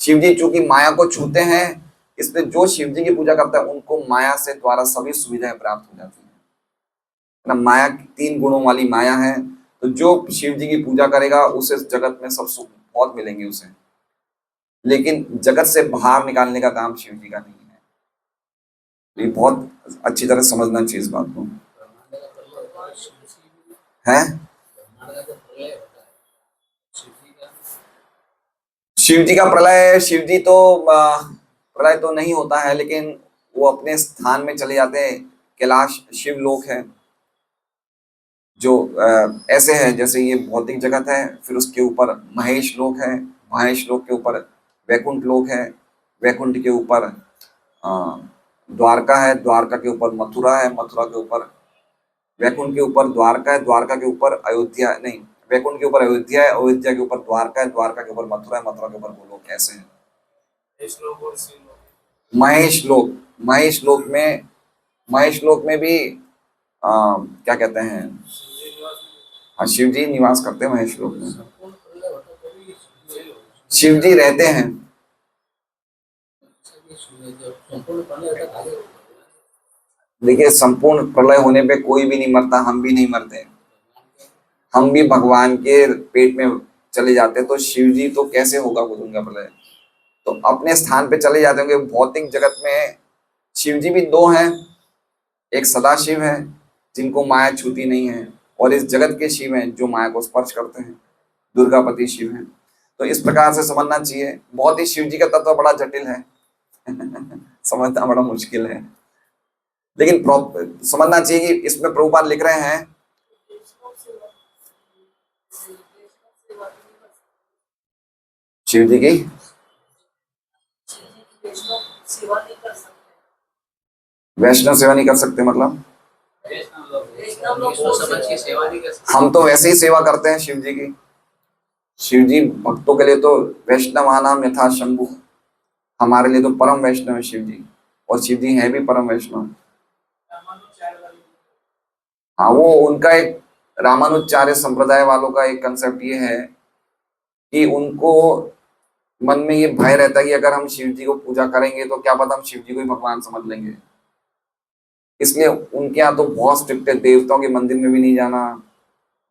शिव जी चूंकि माया को छूते हैं, इसलिए जो शिव जी की पूजा करता है उनको माया से द्वारा सभी सुविधाएं प्राप्त हो जाती हैं ना। माया 3 गुणों वाली माया है, तो जो शिव जी की पूजा करेगा उसे इस जगत में सब सुख बहुत मिलेंगे उसे, लेकिन जगत से बाहर निकालने का काम शिव जी का नहीं है। ये बहुत अच्छी तरह समझना चाहिए इस बात को है। शिव जी का प्रलय, शिव जी तो प्रलय तो नहीं होता है, लेकिन वो अपने स्थान में चले जाते हैं। कैलाश शिव लोक है जो ऐसे है जैसे ये भौतिक जगत है, फिर उसके ऊपर महेश लोक है, महेश लोक के ऊपर वैकुंठ लोक है, वैकुंठ के ऊपर द्वारका है, द्वारका के ऊपर मथुरा है, मथुरा के ऊपर वैकुंठ के ऊपर द्वारका है, द्वारका के ऊपर अयोध्या नहीं, वैकुंठ के ऊपर अयोध्या है, अयोध्या के ऊपर द्वारका है, द्वारका के ऊपर मथुरा है, मथुरा के ऊपर गोलोक। ऐसे है महेश लोक। महेश लोक में भी क्या कहते हैं, हाँ शिव जी निवास करते हैं महेश लोक में, शिव जी रहते हैं। देखिए संपूर्ण प्रलय होने पे कोई भी नहीं मरता, हम भी नहीं मरते, हम भी भगवान के पेट में चले जाते हैं, तो शिव जी तो कैसे होगा उनका प्रलय, तो अपने स्थान पे चले जाते होंगे। भौतिक जगत में शिव जी भी 2 हैं, एक सदाशिव है जिनको माया छूती नहीं है, और इस जगत के शिव हैं जो माया को स्पर्श करते हैं, दुर्गापति शिव हैं। तो इस प्रकार से समझना चाहिए। बहुत ही शिव जी का तत्व बड़ा जटिल है समझना बड़ा मुश्किल है, लेकिन समझना चाहिए कि इसमें प्रभुपाद लिख रहे हैं शिव जी की वैष्णव सेवा नहीं कर सकते, मतलब हम तो वैसे ही सेवा करते हैं शिव जी की। शिव जी भक्तों के लिए तो वैष्णवानाम यथा शंभु, हमारे लिए तो परम वैष्णव है शिव जी, और शिव जी है भी परम वैष्णव। हाँ वो उनका एक रामानुजाचार्य संप्रदाय वालों का एक कंसेप्ट ये है कि उनको मन में ये भय रहता है कि अगर हम शिव जी को पूजा करेंगे तो क्या पता हम शिव जी को ही भगवान समझ लेंगे, इसलिए उनके यहाँ तो बहुत स्ट्रिक्ट है, देवताओं के मंदिर में भी नहीं जाना,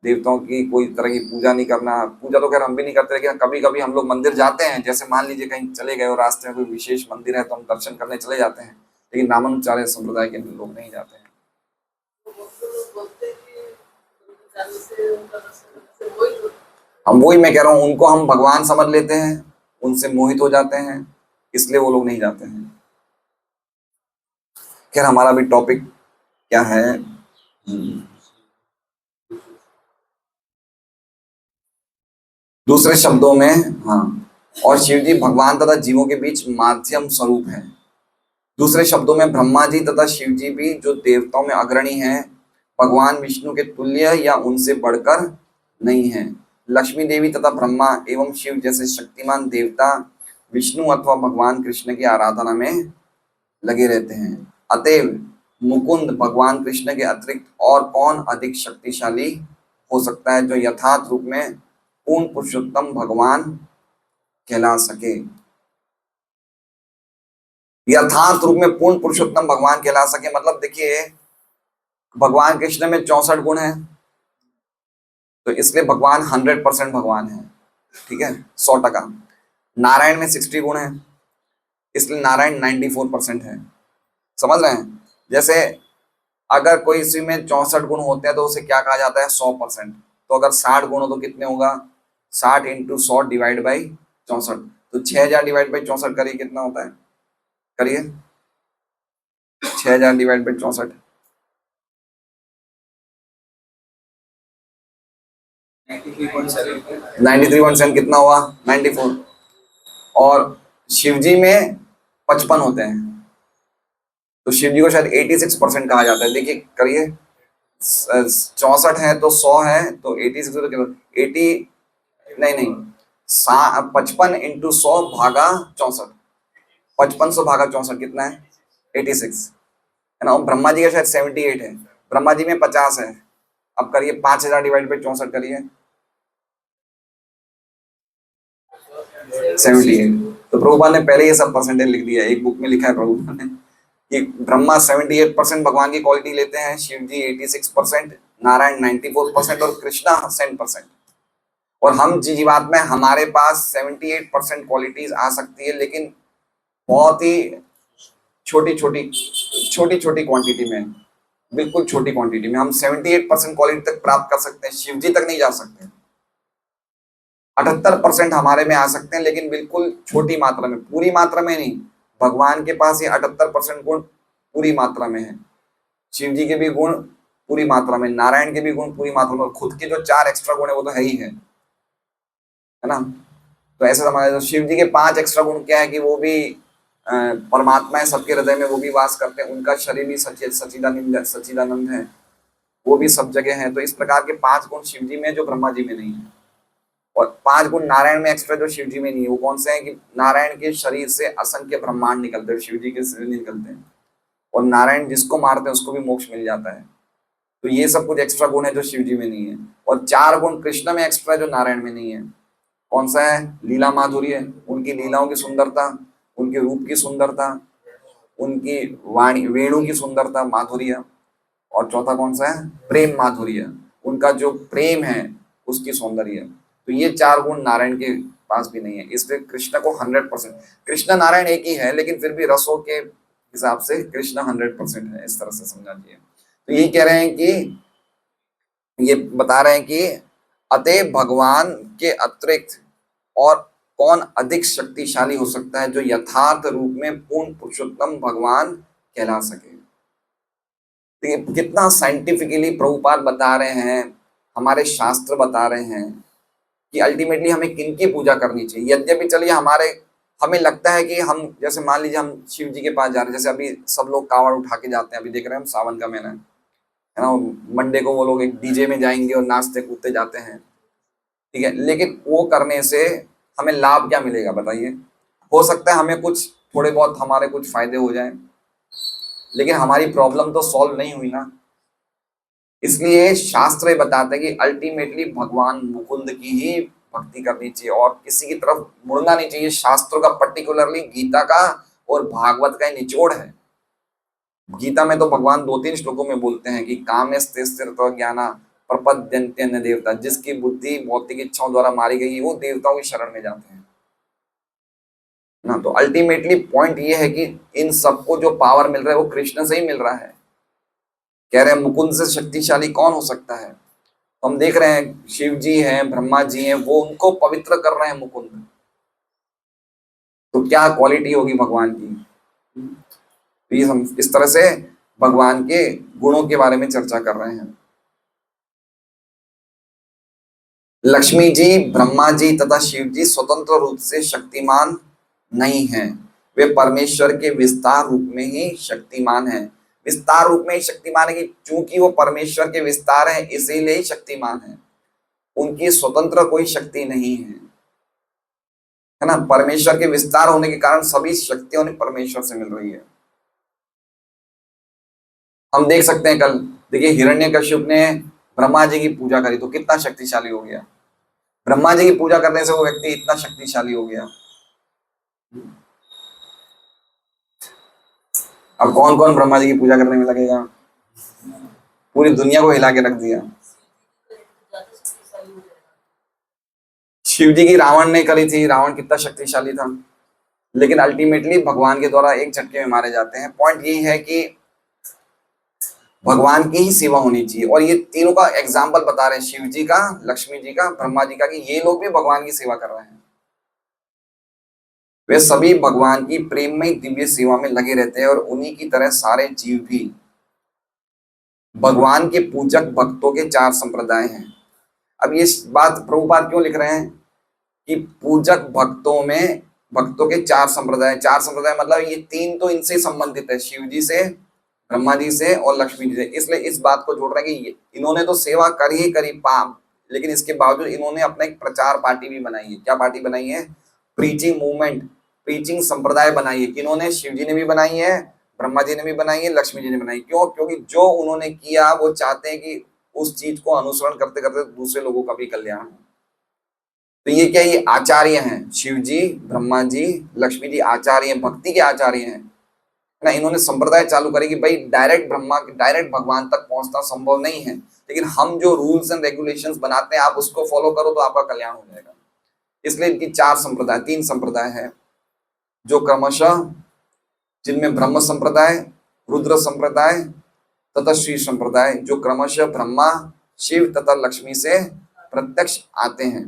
देवताओं की कोई तरह की पूजा नहीं करना। पूजा तो खैर हम भी नहीं करते, लेकिन कभी कभी हम लोग मंदिर जाते हैं, जैसे मान लीजिए कहीं चले गए और रास्ते में कोई विशेष मंदिर है तो हम दर्शन करने चले जाते हैं, लेकिन रामानुजाचार्य संप्रदाय के लोग नहीं जाते हैं। हम वही मैं कह रहा हूँ, उनको हम भगवान समझ लेते हैं, उनसे मोहित हो जाते हैं, इसलिए वो लोग नहीं जाते हैं। खैर हमारा भी टॉपिक क्या है, दूसरे शब्दों में, हाँ, और शिव जी भगवान तथा जीवों के बीच माध्यम स्वरूप है। दूसरे शब्दों में ब्रह्मा जी तथा शिव जी भी जो देवताओं में अग्रणी हैं, भगवान विष्णु के तुल्य या उनसे बढ़कर नहीं है। लक्ष्मी देवी तथा ब्रह्मा एवं शिव जैसे शक्तिमान देवता विष्णु अथवा भगवान कृष्ण की आराधना में लगे रहते हैं। अतएव मुकुंद भगवान कृष्ण के अतिरिक्त और कौन अधिक शक्तिशाली हो सकता है जो यथार्थ रूप में पूर्ण पुरुषोत्तम भगवान कहला सके। यथार्थ रूप में पूर्ण पुरुषोत्तम भगवान कहला सके मतलब देखिए भगवान कृष्ण में 64 गुण है, तो इसलिए भगवान 100% भगवान है, ठीक है, 100%। नारायण में 60 गुण है, इसलिए नारायण 94% है। समझ रहे हैं? जैसे अगर कोई इसी में 64 गुण होते हैं तो उसे क्या कहा जाता है, 100%। तो अगर 60 गुण हो तो कितने होगा, 60 × 100 डिवाइड बाई 64, तो 6000 डिवाइड बाई 64 करिए कितना होता है, करिए 6000 डिवाइड बाई 64, 93.7 कितना हुआ, 94। और शिव जी में 55 होते हैं, तो शिव जी को शायद 86% कहा जाता है। देखिए करिए 64 है तो 100 है तो 86 तो कितना, 80 नहीं 55 × 100 भागा 64, 5500 भागा 64 कितना है, 86 है ना। और ब्रह्मा जी का शायद 78 है, ब्रह्मा जी में 50 है। अब करिए 5000 डिवाइड बाई 64 करिए, 78। तो प्रभुपाद ने पहले ये सब परसेंटेज लिख दिया, एक बुक में लिखा है प्रभुपाद ने कि ब्रह्मा 78% भगवान की क्वालिटी लेते हैं, शिव जी 86%, नारायण 94% और कृष्णा 100%। और हम जीवात्मा में हमारे पास 78% क्वालिटीज आ सकती है, लेकिन बहुत ही छोटी छोटी क्वांटिटी में, बिल्कुल छोटी क्वांटिटी में। हम 78% क्वालिटी तक प्राप्त कर सकते हैं, शिव जी तक नहीं जा सकते। 78% हमारे में आ सकते हैं, लेकिन बिल्कुल छोटी मात्रा में, पूरी मात्रा में नहीं। भगवान के पास ये 78% गुण पूरी मात्रा में है, शिव जी के भी गुण पूरी मात्रा में, नारायण के भी गुण पूरी मात्रा में, खुद के जो 4 एक्स्ट्रा गुण है वो तो है ही है ना। तो ऐसे समझ, तो शिव जी के 5 एक्स्ट्रा गुण क्या है कि वो भी परमात्मा है, सबके हृदय में वो भी वास करते हैं, उनका शरीर भी सच्चिदानंद है, वो भी सब जगह है। तो इस प्रकार के 5 गुण शिव जी में जो ब्रह्मा जी में नहीं है, और 5 गुण नारायण में एक्स्ट्रा जो शिव जी में नहीं है। वो कौन से हैं कि नारायण के शरीर से असंख्य ब्रह्मांड निकलते हैं, शिव जी के शरीर निकलते हैं, और नारायण जिसको मारते हैं उसको भी मोक्ष मिल जाता है। तो ये सब कुछ एक्स्ट्रा गुण है जो शिव जी में नहीं है। और 4 गुण कृष्ण में एक्स्ट्रा जो नारायण में नहीं है। कौन सा है? लीला माधुर्य, उनकी लीलाओं की सुंदरता, उनके रूप की सुंदरता, उनकी वाणी वेणु की सुंदरता माधुर्य, और चौथा कौन सा है? प्रेम माधुर्य, उनका जो प्रेम है उसकी सौंदर्य। तो ये 4 गुण नारायण के पास भी नहीं है, इसलिए कृष्ण को 100%, कृष्ण नारायण एक ही है, लेकिन फिर भी रसों के हिसाब से कृष्ण 100% है, इस तरह से समझा दिया। तो यही कह रहे हैं कि, ये बता रहे हैं कि अतः भगवान के अतिरिक्त और कौन अधिक शक्तिशाली हो सकता है जो यथार्थ रूप में पूर्ण पुरुषोत्तम भगवान कहला सके। तो कितना साइंटिफिकली प्रभुपाद बता रहे हैं, हमारे शास्त्र बता रहे हैं कि अल्टीमेटली हमें किनकी पूजा करनी चाहिए। यद्यपि चलिए हमें लगता है कि हम, जैसे मान लीजिए हम शिव जी के पास जा रहे हैं, जैसे अभी सब लोग कावड़ उठा के जाते हैं, अभी देख रहे हैं हम सावन का महीना है ना, मंडे को वो लोग एक डीजे में जाएंगे और नाचते कूदते जाते हैं, ठीक है। लेकिन वो करने से हमें लाभ क्या मिलेगा बताइए? हो सकता है हमें कुछ थोड़े बहुत हमारे कुछ फायदे हो जाएं, लेकिन हमारी प्रॉब्लम तो सॉल्व नहीं हुई ना। इसलिए शास्त्र ये बताते हैं कि अल्टीमेटली भगवान मुकुंद की ही भक्ति करनी चाहिए और किसी की तरफ मुड़ना नहीं चाहिए। शास्त्रों का, पर्टिकुलरली गीता का और भागवत का निचोड़ है। गीता में तो भगवान 2-3 श्लोकों में बोलते हैं कि कामेस्ते स्थिरतो ज्ञाना प्रपद्यन्ते अन्य देवता, जिसकी बुद्धि भौतिक इच्छाओं द्वारा मारी गई वो देवताओं की शरण में जाते हैं ना। तो अल्टीमेटली पॉइंट ये है कि इन सबको जो पावर मिल रहा है वो कृष्ण से ही मिल रहा है। कह रहे हैं मुकुंद से शक्तिशाली कौन हो सकता है? तो हम देख रहे हैं शिव जी हैं, ब्रह्मा जी हैं, वो उनको पवित्र कर रहे हैं मुकुंद। तो क्या क्वालिटी होगी भगवान की? तो ये हम इस तरह से भगवान के गुणों के बारे में चर्चा कर रहे हैं। लक्ष्मी जी, ब्रह्मा जी तथा शिव जी स्वतंत्र रूप से शक्तिमान नहीं हैं, वे परमेश्वर के विस्तार रूप में ही शक्तिमान हैं। विस्तार रूप में ही शक्तिमान है कि चूंकि वो परमेश्वर के विस्तार है इसीलिए ही शक्तिमान है, उनकी स्वतंत्र कोई शक्ति नहीं है ना। परमेश्वर के विस्तार होने के कारण सभी शक्तियां उन्हें परमेश्वर से मिल रही है। हम देख सकते हैं, कल देखिए हिरण्यकश्यप ने ब्रह्मा जी की पूजा करी तो कितना शक्तिशाली हो गया। ब्रह्मा जी की पूजा करने से वो व्यक्ति इतना शक्तिशाली हो गया। अब कौन कौन ब्रह्मा जी की पूजा करने में लगेगा? पूरी दुनिया को हिला के रख दिया। शिव जी की रावण ने करी थी, रावण कितना शक्तिशाली था, लेकिन अल्टीमेटली भगवान के द्वारा एक झटके में मारे जाते हैं। पॉइंट यही है कि भगवान की ही सेवा होनी चाहिए। और ये तीनों का एग्जाम्पल बता रहे हैं, शिव जी का, लक्ष्मी जी का, ब्रह्मा जी का, कि ये लोग भी भगवान की सेवा कर रहे हैं। वे सभी भगवान की प्रेममय दिव्य सेवा में लगे रहते हैं और उन्हीं की तरह सारे जीव भी। भगवान के पूजक भक्तों के 4 संप्रदाय हैं। अब ये बात प्रभुपाद क्यों लिख रहे हैं कि पूजक भक्तों के 4 संप्रदाय। 4 संप्रदाय मतलब ये 3 तो इनसे संबंधित है, शिव जी से, ब्रह्मा जी से और लक्ष्मी जी से। इसलिए इस बात को जोड़ रहे हैं कि इन्होंने तो सेवा करी ही करी पाप, लेकिन इसके बावजूद इन्होंने अपना एक प्रचार पार्टी भी बनाई है। क्या पार्टी बनाई है? प्रीचिंग मूवमेंट, प्रीचिंग संप्रदाय बनाई है। किन्होंने? शिव जी ने भी बनाई है, ब्रह्मा जी ने भी बनाई है, लक्ष्मी जी ने बनाई। क्यों? क्योंकि जो उन्होंने किया वो चाहते हैं कि उस चीज को अनुसरण करते करते दूसरे लोगों का भी कल्याण हो। तो ये क्या, ये आचार्य हैं, शिव जी, ब्रह्मा जी, लक्ष्मी जी आचार्य हैं, भक्ति के आचार्य हैं ना। इन्होंने संप्रदाय चालू करी कि भाई डायरेक्ट भगवान तक पहुंचना संभव नहीं है, लेकिन हम जो रूल्स एंड रेगुलेशंस बनाते हैं आप उसको फॉलो करो तो आपका कल्याण हो जाएगा। इसलिए इनकी तीन संप्रदाय है, जो क्रमशः, जिनमें ब्रह्म संप्रदाय, रुद्र संप्रदाय तथा श्री संप्रदाय, जो क्रमशः ब्रह्मा, शिव तथा लक्ष्मी से प्रत्यक्ष आते हैं।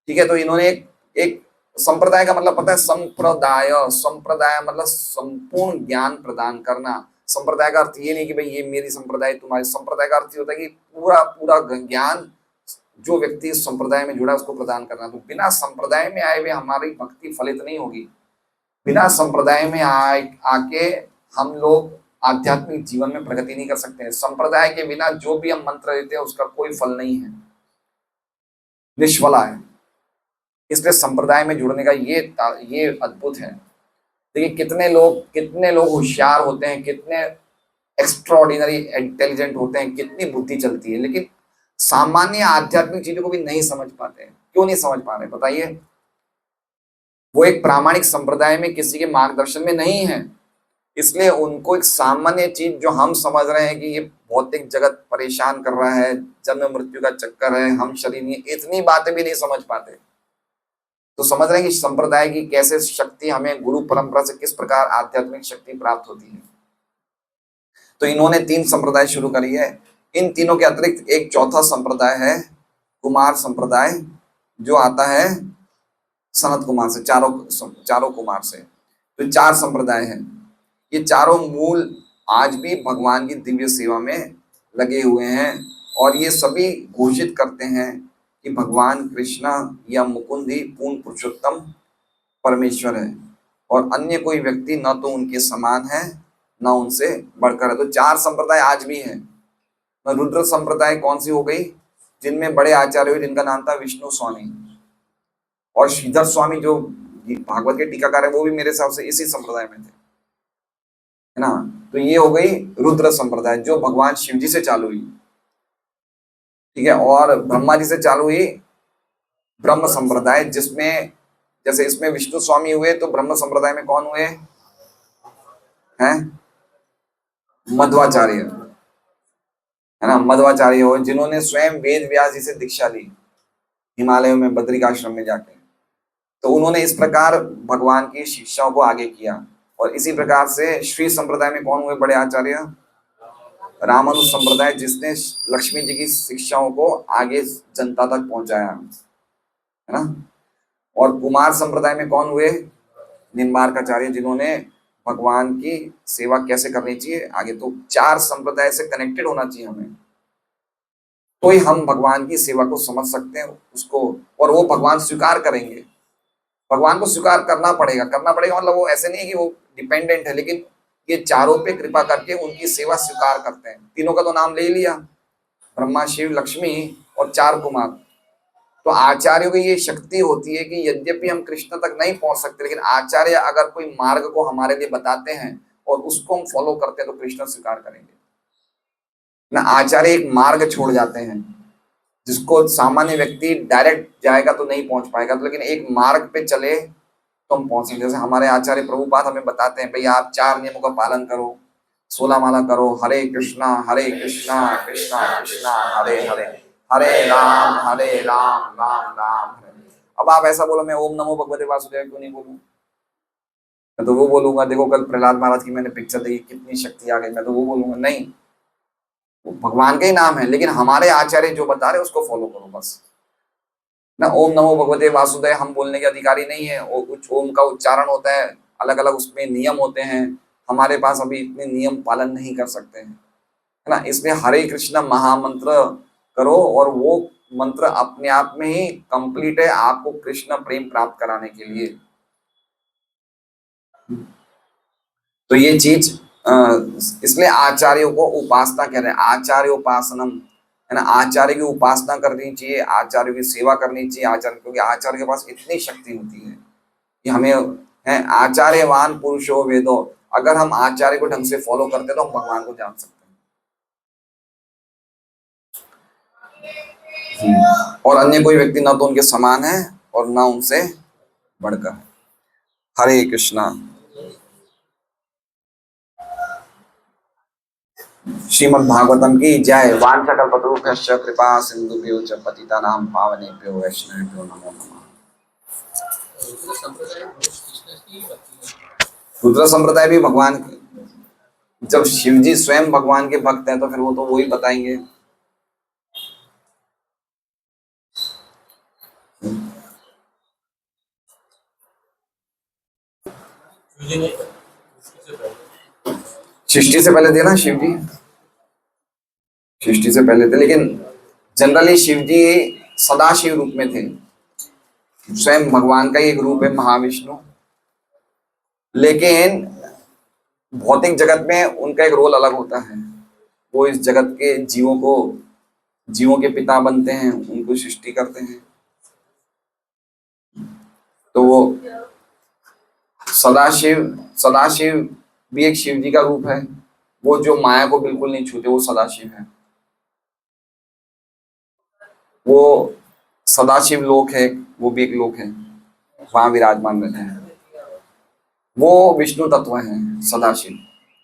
ठीक है, तो इन्होंने एक संप्रदाय का मतलब पता है, संप्रदाय, संप्रदाय मतलब संपूर्ण ज्ञान प्रदान करना। संप्रदाय का अर्थ ये नहीं कि भाई ये मेरी संप्रदाय तुम्हारी, संप्रदाय का अर्थ ये होता है कि पूरा पूरा ज्ञान जो व्यक्ति इस संप्रदाय में जुड़ा है उसको प्रदान करना। तो बिना संप्रदाय में आए हुए हमारी भक्ति फलित नहीं होगी। बिना संप्रदाय में आके हम लोग आध्यात्मिक जीवन में प्रगति नहीं कर सकते हैं। संप्रदाय के बिना जो भी हम मंत्र देते हैं उसका कोई फल नहीं है, निष्फला है। इसलिए संप्रदाय में जुड़ने का ये अद्भुत है। देखिए कितने लोग होशियार होते हैं, कितने एक्स्ट्राऑर्डिनरी इंटेलिजेंट होते हैं, कितनी बुद्धि चलती है, लेकिन सामान्य आध्यात्मिक चीजों को भी नहीं समझ पाते हैं। क्यों नहीं समझ पा रहे बताइए? वो एक प्रामाणिक संप्रदाय में किसी के मार्गदर्शन में नहीं है, इसलिए उनको एक सामान्य चीज जो हम समझ रहे हैं कि ये भौतिक जगत परेशान कर रहा है, जन्म मृत्यु का चक्कर है, हम शरीर नहीं, इतनी बातें भी नहीं समझ पाते। तो समझ रहे हैं कि संप्रदाय की कैसे शक्ति, हमें गुरु परंपरा से किस प्रकार आध्यात्मिक शक्ति प्राप्त होती है। तो इन्होंने 3 संप्रदाय शुरू करी है। इन तीनों के अतिरिक्त एक चौथा संप्रदाय है, कुमार संप्रदाय, जो आता है सनत कुमार से, चारों कुमार से। तो 4 संप्रदाय हैं। ये चारों मूल आज भी भगवान की दिव्य सेवा में लगे हुए हैं, और ये सभी घोषित करते हैं कि भगवान कृष्ण या मुकुंद ही पूर्ण पुरुषोत्तम परमेश्वर है, और अन्य कोई व्यक्ति न तो उनके समान है न उनसे बढ़कर है। तो 4 संप्रदाय आज भी हैं। रुद्र संप्रदाय कौन सी हो गई? जिनमें बड़े आचार्य हुए जिनका नाम था विष्णु स्वामी, और श्रीधर स्वामी जो भागवत के टीकाकार है वो भी मेरे हिसाब से इसी संप्रदाय में थे, है ना। तो ये हो गई रुद्र संप्रदाय जो भगवान शिव जी से चालू हुई, ठीक है। और ब्रह्मा जी से चालू हुई ब्रह्म संप्रदाय, जिसमें जैसे इसमें विष्णु स्वामी हुए, तो ब्रह्म संप्रदाय में कौन हुए हैं? मध्वाचार्य, है ना। मध्वाचार्य हो, जिन्होंने स्वयं वेद व्यास जी से दीक्षा ली हिमालयों में बद्रिकाश्रम में जाके। तो उन्होंने इस प्रकार भगवान की शिक्षाओं को आगे किया। और इसी प्रकार से श्री संप्रदाय में कौन हुए बड़े आचार्य? रामानुज संप्रदाय, जिसने लक्ष्मी जी की शिक्षाओं को आगे जनता तक पहुंचाया, है ना। और कुमार संप्रदाय में कौन हुए? निम्बार्काचार्य, जिन्होंने भगवान की सेवा कैसे करनी चाहिए आगे। तो 4 संप्रदाय से कनेक्टेड होना चाहिए हमें, तो ही हम भगवान की सेवा को समझ सकते हैं उसको, और वो भगवान स्वीकार करेंगे। भगवान को स्वीकार करना पड़ेगा मतलब वो ऐसे नहीं है कि वो डिपेंडेंट है, लेकिन ये चारों पे कृपा करके उनकी सेवा स्वीकार करते हैं। तीनों का तो नाम ले ही लिया, ब्रह्मा, शिव, लक्ष्मी और 4 कुमार। तो आचार्यों की ये शक्ति होती है कि यद्यपि हम कृष्ण तक नहीं पहुंच सकते, लेकिन आचार्य अगर कोई मार्ग को हमारे लिए बताते हैं और उसको हम फॉलो करते हैं तो कृष्ण स्वीकार करेंगे ना। आचार्य एक मार्ग छोड़ जाते हैं जिसको सामान्य व्यक्ति डायरेक्ट जाएगा तो नहीं पहुंच पाएगा, तो लेकिन एक मार्ग पे चले तो हम पहुंचेंगे। जैसे हमारे आचार्य प्रभुपाद हमें बताते हैं, भाई आप 4 नियमों का पालन करो, 16 माला करो, हरे कृष्णा कृष्णा कृष्णा हरे हरे, हरे राम राम राम हरे। अब आप ऐसा बोलो, मैं ओम नमो भगवते वासुदेव क्यों नहीं बोलूं? मैं तो वो बोलूंगा, देखो कल प्रहलाद महाराज की मैंने पिक्चर देखी, कितनी शक्ति आ गई, मैं तो वो बोलूंगा नहीं, वो भगवान का ही नाम है, लेकिन हमारे आचार्य जो बता रहे उसको फॉलो करो बस ना। ओम नमो भगवते वासुदेव हम बोलने के अधिकारी नहीं है, और कुछ ओम का उच्चारण होता है, अलग अलग उसमें नियम होते हैं, हमारे पास अभी इतने नियम पालन नहीं कर सकते हैं, है ना। इसलिए हरे कृष्ण महामंत्र करो, और वो मंत्र अपने आप में ही कंप्लीट है आपको कृष्ण प्रेम प्राप्त कराने के लिए। तो ये चीज इसलिए आचार्यों को उपासना कह रहे हैं, आचार्य उपासनम, है ना। आचार्य की उपासना करनी चाहिए, आचार्य की सेवा करनी चाहिए, आचार्य, क्योंकि आचार्य के पास इतनी शक्ति होती है कि हमें, है आचार्यवान पुरुषो वेदो, अगर हम आचार्य को ढंग से फॉलो करते हैं तो हम भगवान को जान सकते हैं। और अन्य कोई व्यक्ति ना तो उनके समान है और ना उनसे बढ़कर है। हरे कृष्णा। श्रीमद् भागवतम की जय। वाञ्छाकल्पतरुभ्यश्च कृपा सिन्धुभ्यो च पतितानां पावनेभ्यो वैष्णवेभ्यो नमो नमः। रुद्र संप्रदाय भी भगवान के, जब शिव जी स्वयं भगवान के भक्त हैं तो फिर वो तो वही बताएंगे। सृष्टि से पहले थे ना शिव जी, सृष्टि से पहले थे, लेकिन जनरली शिव जी सदाशिव रूप में थे। स्वयं भगवान का ही एक रूप है महाविष्णु, लेकिन भौतिक जगत में उनका एक रोल अलग होता है। वो इस जगत के जीवों के पिता बनते हैं, उनको सृष्टि करते हैं। तो वो सदाशिव सदाशिव भी एक शिव जी का रूप है। वो जो माया को बिल्कुल नहीं छूते, वो सदाशिव है। वो सदाशिव लोक है, वो भी एक लोक है, वहां विराजमान रहते हैं। वो विष्णु तत्व है सदाशिव।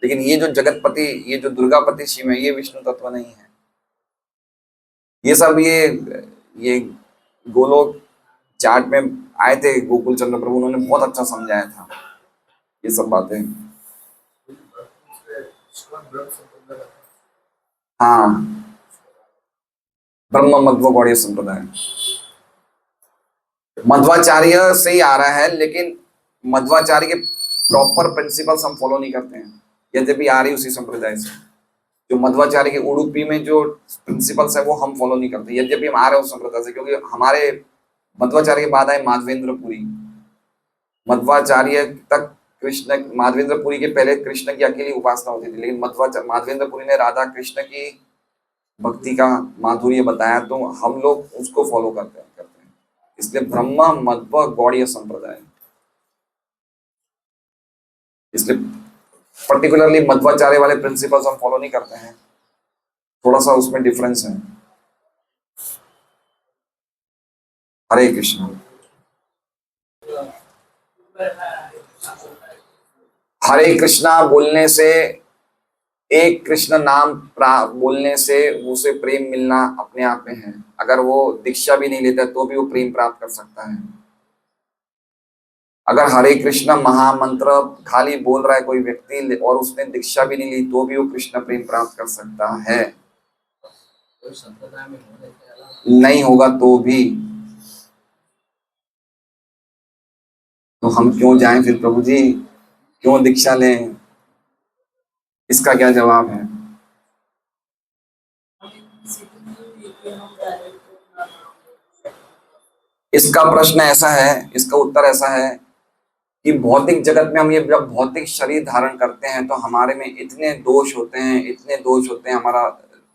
लेकिन ये जो जगतपति, ये जो दुर्गापति शिव है, ये विष्णु तत्व नहीं है। ये सब ये गोलोक चार्ट में आए थे गोकुल चंद्र प्रभु, उन्होंने बहुत अच्छा समझाया था ये सब बातें। हाँ, ब्रह्म मध्व गौड़ीय संप्रदाय मध्वाचार्य से ही आ रहा है, लेकिन मध्वाचार्य के प्रॉपर प्रिंसिपल्स हम फॉलो नहीं करते हैं, यद्यपि आ रही उसी संप्रदाय से। जो मध्वाचार्य के उडुपी में जो प्रिंसिपल्स है वो हम फॉलो नहीं करते, यद्यपि हम आ रहे हैं उस संप्रदाय से, क्योंकि हमारे मध्वाचार्य के बाद आए माधवेंद्रपुरी। मध्वाचार्य तक कृष्ण, माधवेंद्रपुरी के पहले कृष्ण की अकेली उपासना होती थी, लेकिन माधवेंद्रपुरी ने राधा कृष्ण की भक्ति का माधुर्य बताया, तो हम लोग उसको फॉलो करते हैं। इसलिए ब्रह्म मध्व गौड़ीय संप्रदाय, इसलिए पर्टिकुलरली मध्वाचार्य वाले प्रिंसिपल्स हम फॉलो नहीं करते हैं, थोड़ा सा उसमें डिफरेंस है। हरे कृष्ण। हरे कृष्णा बोलने से, एक कृष्ण नाम बोलने से उसे प्रेम मिलना अपने आप में है। अगर वो दीक्षा भी नहीं लेता तो भी वो प्रेम प्राप्त कर सकता है। अगर हरे कृष्ण महामंत्र खाली बोल रहा है कोई व्यक्ति और उसने दीक्षा भी नहीं ली तो भी वो कृष्ण प्रेम प्राप्त कर सकता है। नहीं होगा तो भी तो हम क्यों जाएं फिर प्रभु जी, क्यों दीक्षा लें? इसका क्या जवाब है? इसका प्रश्न ऐसा है, इसका उत्तर ऐसा है कि भौतिक जगत में हम ये जब भौतिक शरीर धारण करते हैं तो हमारे में इतने दोष होते हैं, इतने दोष होते हैं,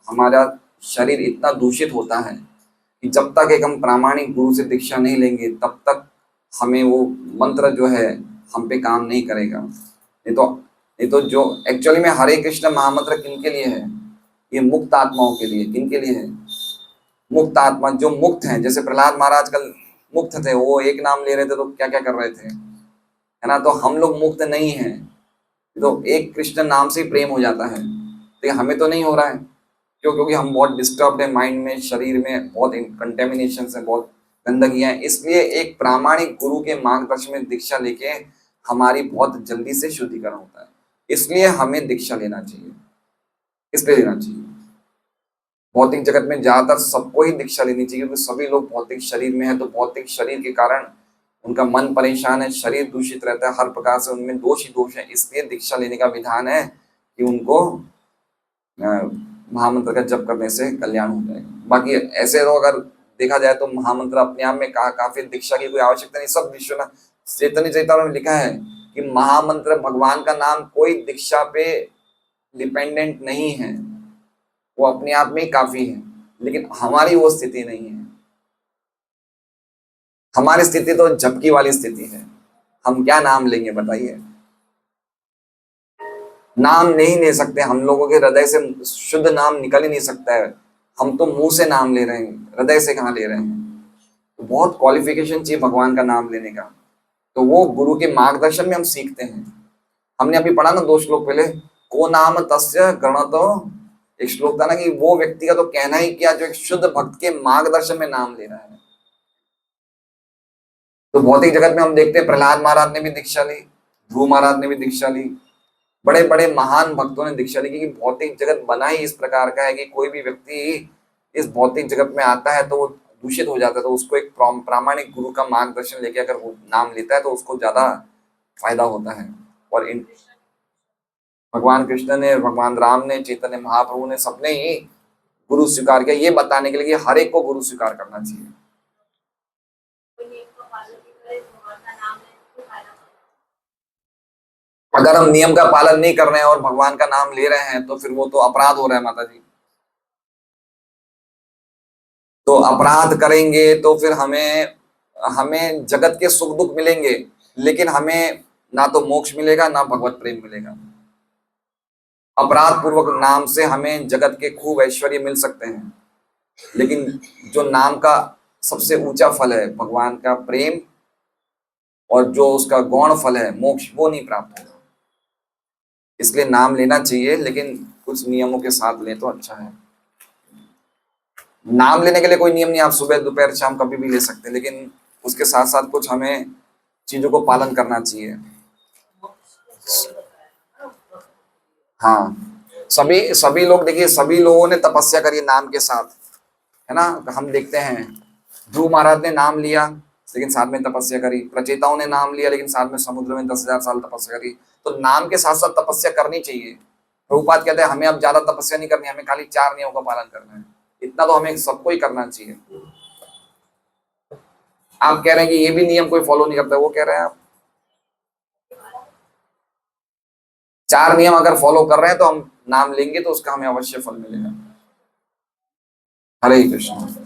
हमारा शरीर इतना दूषित होता है कि जब तक एक हम प्रामाणिक गुरु से दीक्षा नहीं लेंगे तब तक हमें वो मंत्र जो है हम पे काम नहीं करेगा। नहीं तो जो एक्चुअली में हरे कृष्ण महामंत्र किनके लिए है? ये मुक्त आत्माओं के लिए। किनके लिए है? मुक्त आत्मा जो मुक्त हैं। जैसे प्रहलाद महाराज कल मुक्त थे, वो एक नाम ले रहे थे तो क्या क्या कर रहे थे, है ना? तो हम लोग मुक्त नहीं हैं, तो एक कृष्ण नाम से प्रेम हो जाता है, तो हमें तो नहीं हो रहा है। क्यों? क्योंकि हम बहुत डिस्टर्ब है माइंड में, शरीर में बहुत कंटेमिनेशन है, बहुत गंदगियां हैं। इसलिए एक प्रामाणिक गुरु के मार्गदर्शन में दीक्षा लेके हमारी बहुत जल्दी से शुद्धिकरण होता है। इसलिए हमें दीक्षा लेना चाहिए। इसलिए लेना चाहिए। भौतिक जगत में ज्यादातर सबको ही दीक्षा लेनी चाहिए, क्योंकि सभी लोग भौतिक शरीर में है, तो भौतिक शरीर के कारण उनका मन परेशान है, शरीर दूषित रहता है, हर प्रकार से उनमें दोष ही दोष है। इसलिए दीक्षा लेने का विधान है कि उनको महामंत्र का जप करने से कल्याण हो जाएगा। बाकी ऐसे लोग अगर देखा जाए तो महामंत्र अपने आप में काफी दीक्षा की कोई आवश्यकता नहीं। सब विश्वनाथ चैतन्य चैतन्य में लिखा है कि महामंत्र भगवान का नाम कोई दीक्षा पे डिपेंडेंट नहीं है, वो अपने आप में ही काफी है। लेकिन हमारी वो स्थिति नहीं है। हमारी स्थिति तो झपकी वाली स्थिति है। हम क्या नाम लेंगे बताइए? नाम नहीं ले सकते, हम लोगों के हृदय से शुद्ध नाम निकल ही नहीं सकता है। हम तो मुंह से नाम ले रहे हैं, हृदय से कहाँ ले रहे हैं। तो बहुत क्वालिफिकेशन चाहिए भगवान का नाम लेने का। तो वो गुरु के मार्गदर्शन में हम सीखते हैं। हमने अभी पढ़ा ना 2 श्लोक पहले, को नाम तस्य गणतो, एक श्लोक था ना कि वो व्यक्ति का तो कहना ही क्या जो एक शुद्ध भक्त के मार्गदर्शन में नाम ले रहा है। तो भौतिक जगत में हम देखते हैं प्रहलाद महाराज ने भी दीक्षा ली, ध्रुव महाराज ने भी दीक्षा ली, बड़े बड़े महान भक्तों ने दीक्षा ली, क्योंकि भौतिक जगत बना ही इस प्रकार का है कि कोई भी व्यक्ति इस भौतिक जगत में आता है तो वो दूषित हो जाता है। तो उसको एक प्रामाणिक गुरु का मार्गदर्शन लेके अगर वो नाम लेता है तो उसको ज्यादा फायदा होता है। और इन भगवान कृष्ण ने, भगवान राम ने, चैतन्य महाप्रभु ने, सबने ही गुरु स्वीकार किया, ये बताने के लिए कि हर एक को गुरु स्वीकार करना चाहिए। अगर हम नियम का पालन नहीं कर रहे हैं और भगवान का नाम ले रहे हैं तो फिर वो तो अपराध हो रहा है माता जी। तो अपराध करेंगे तो फिर हमें हमें जगत के सुख दुख मिलेंगे, लेकिन हमें ना तो मोक्ष मिलेगा ना भगवत प्रेम मिलेगा। अपराध पूर्वक नाम से हमें जगत के खूब ऐश्वर्य मिल सकते हैं, लेकिन जो नाम का सबसे ऊंचा फल है भगवान का प्रेम और जो उसका गौण फल है मोक्ष, वो नहीं प्राप्त होगा। इसलिए नाम लेना चाहिए, लेकिन कुछ नियमों के साथ लें तो अच्छा है। नाम लेने के लिए कोई नियम नहीं, आप सुबह दोपहर शाम कभी भी ले सकते हैं, लेकिन उसके साथ साथ कुछ हमें चीजों को पालन करना चाहिए। हाँ, सभी सभी लोग देखिए, सभी लोगों ने तपस्या करी नाम के साथ, है ना। हम देखते हैं ध्रुव महाराज ने नाम लिया लेकिन साथ में तपस्या करी, प्रचेताओं ने नाम लिया लेकिन साथ में समुद्र में 10,000 साल तपस्या करी। तो नाम के साथ साथ तपस्या करनी चाहिए। प्रभुपाद कहते हैं हमें अब ज्यादा तपस्या नहीं करनी, हमें खाली 4 नियमों का पालन करना है। इतना तो हमें सबको ही करना चाहिए। आप कह रहे हैं कि ये भी नियम कोई फॉलो नहीं करता, वो कह रहे हैं आप 4 नियम अगर फॉलो कर रहे हैं तो हम नाम लेंगे तो उसका हमें अवश्य फल मिलेगा। हरे कृष्ण।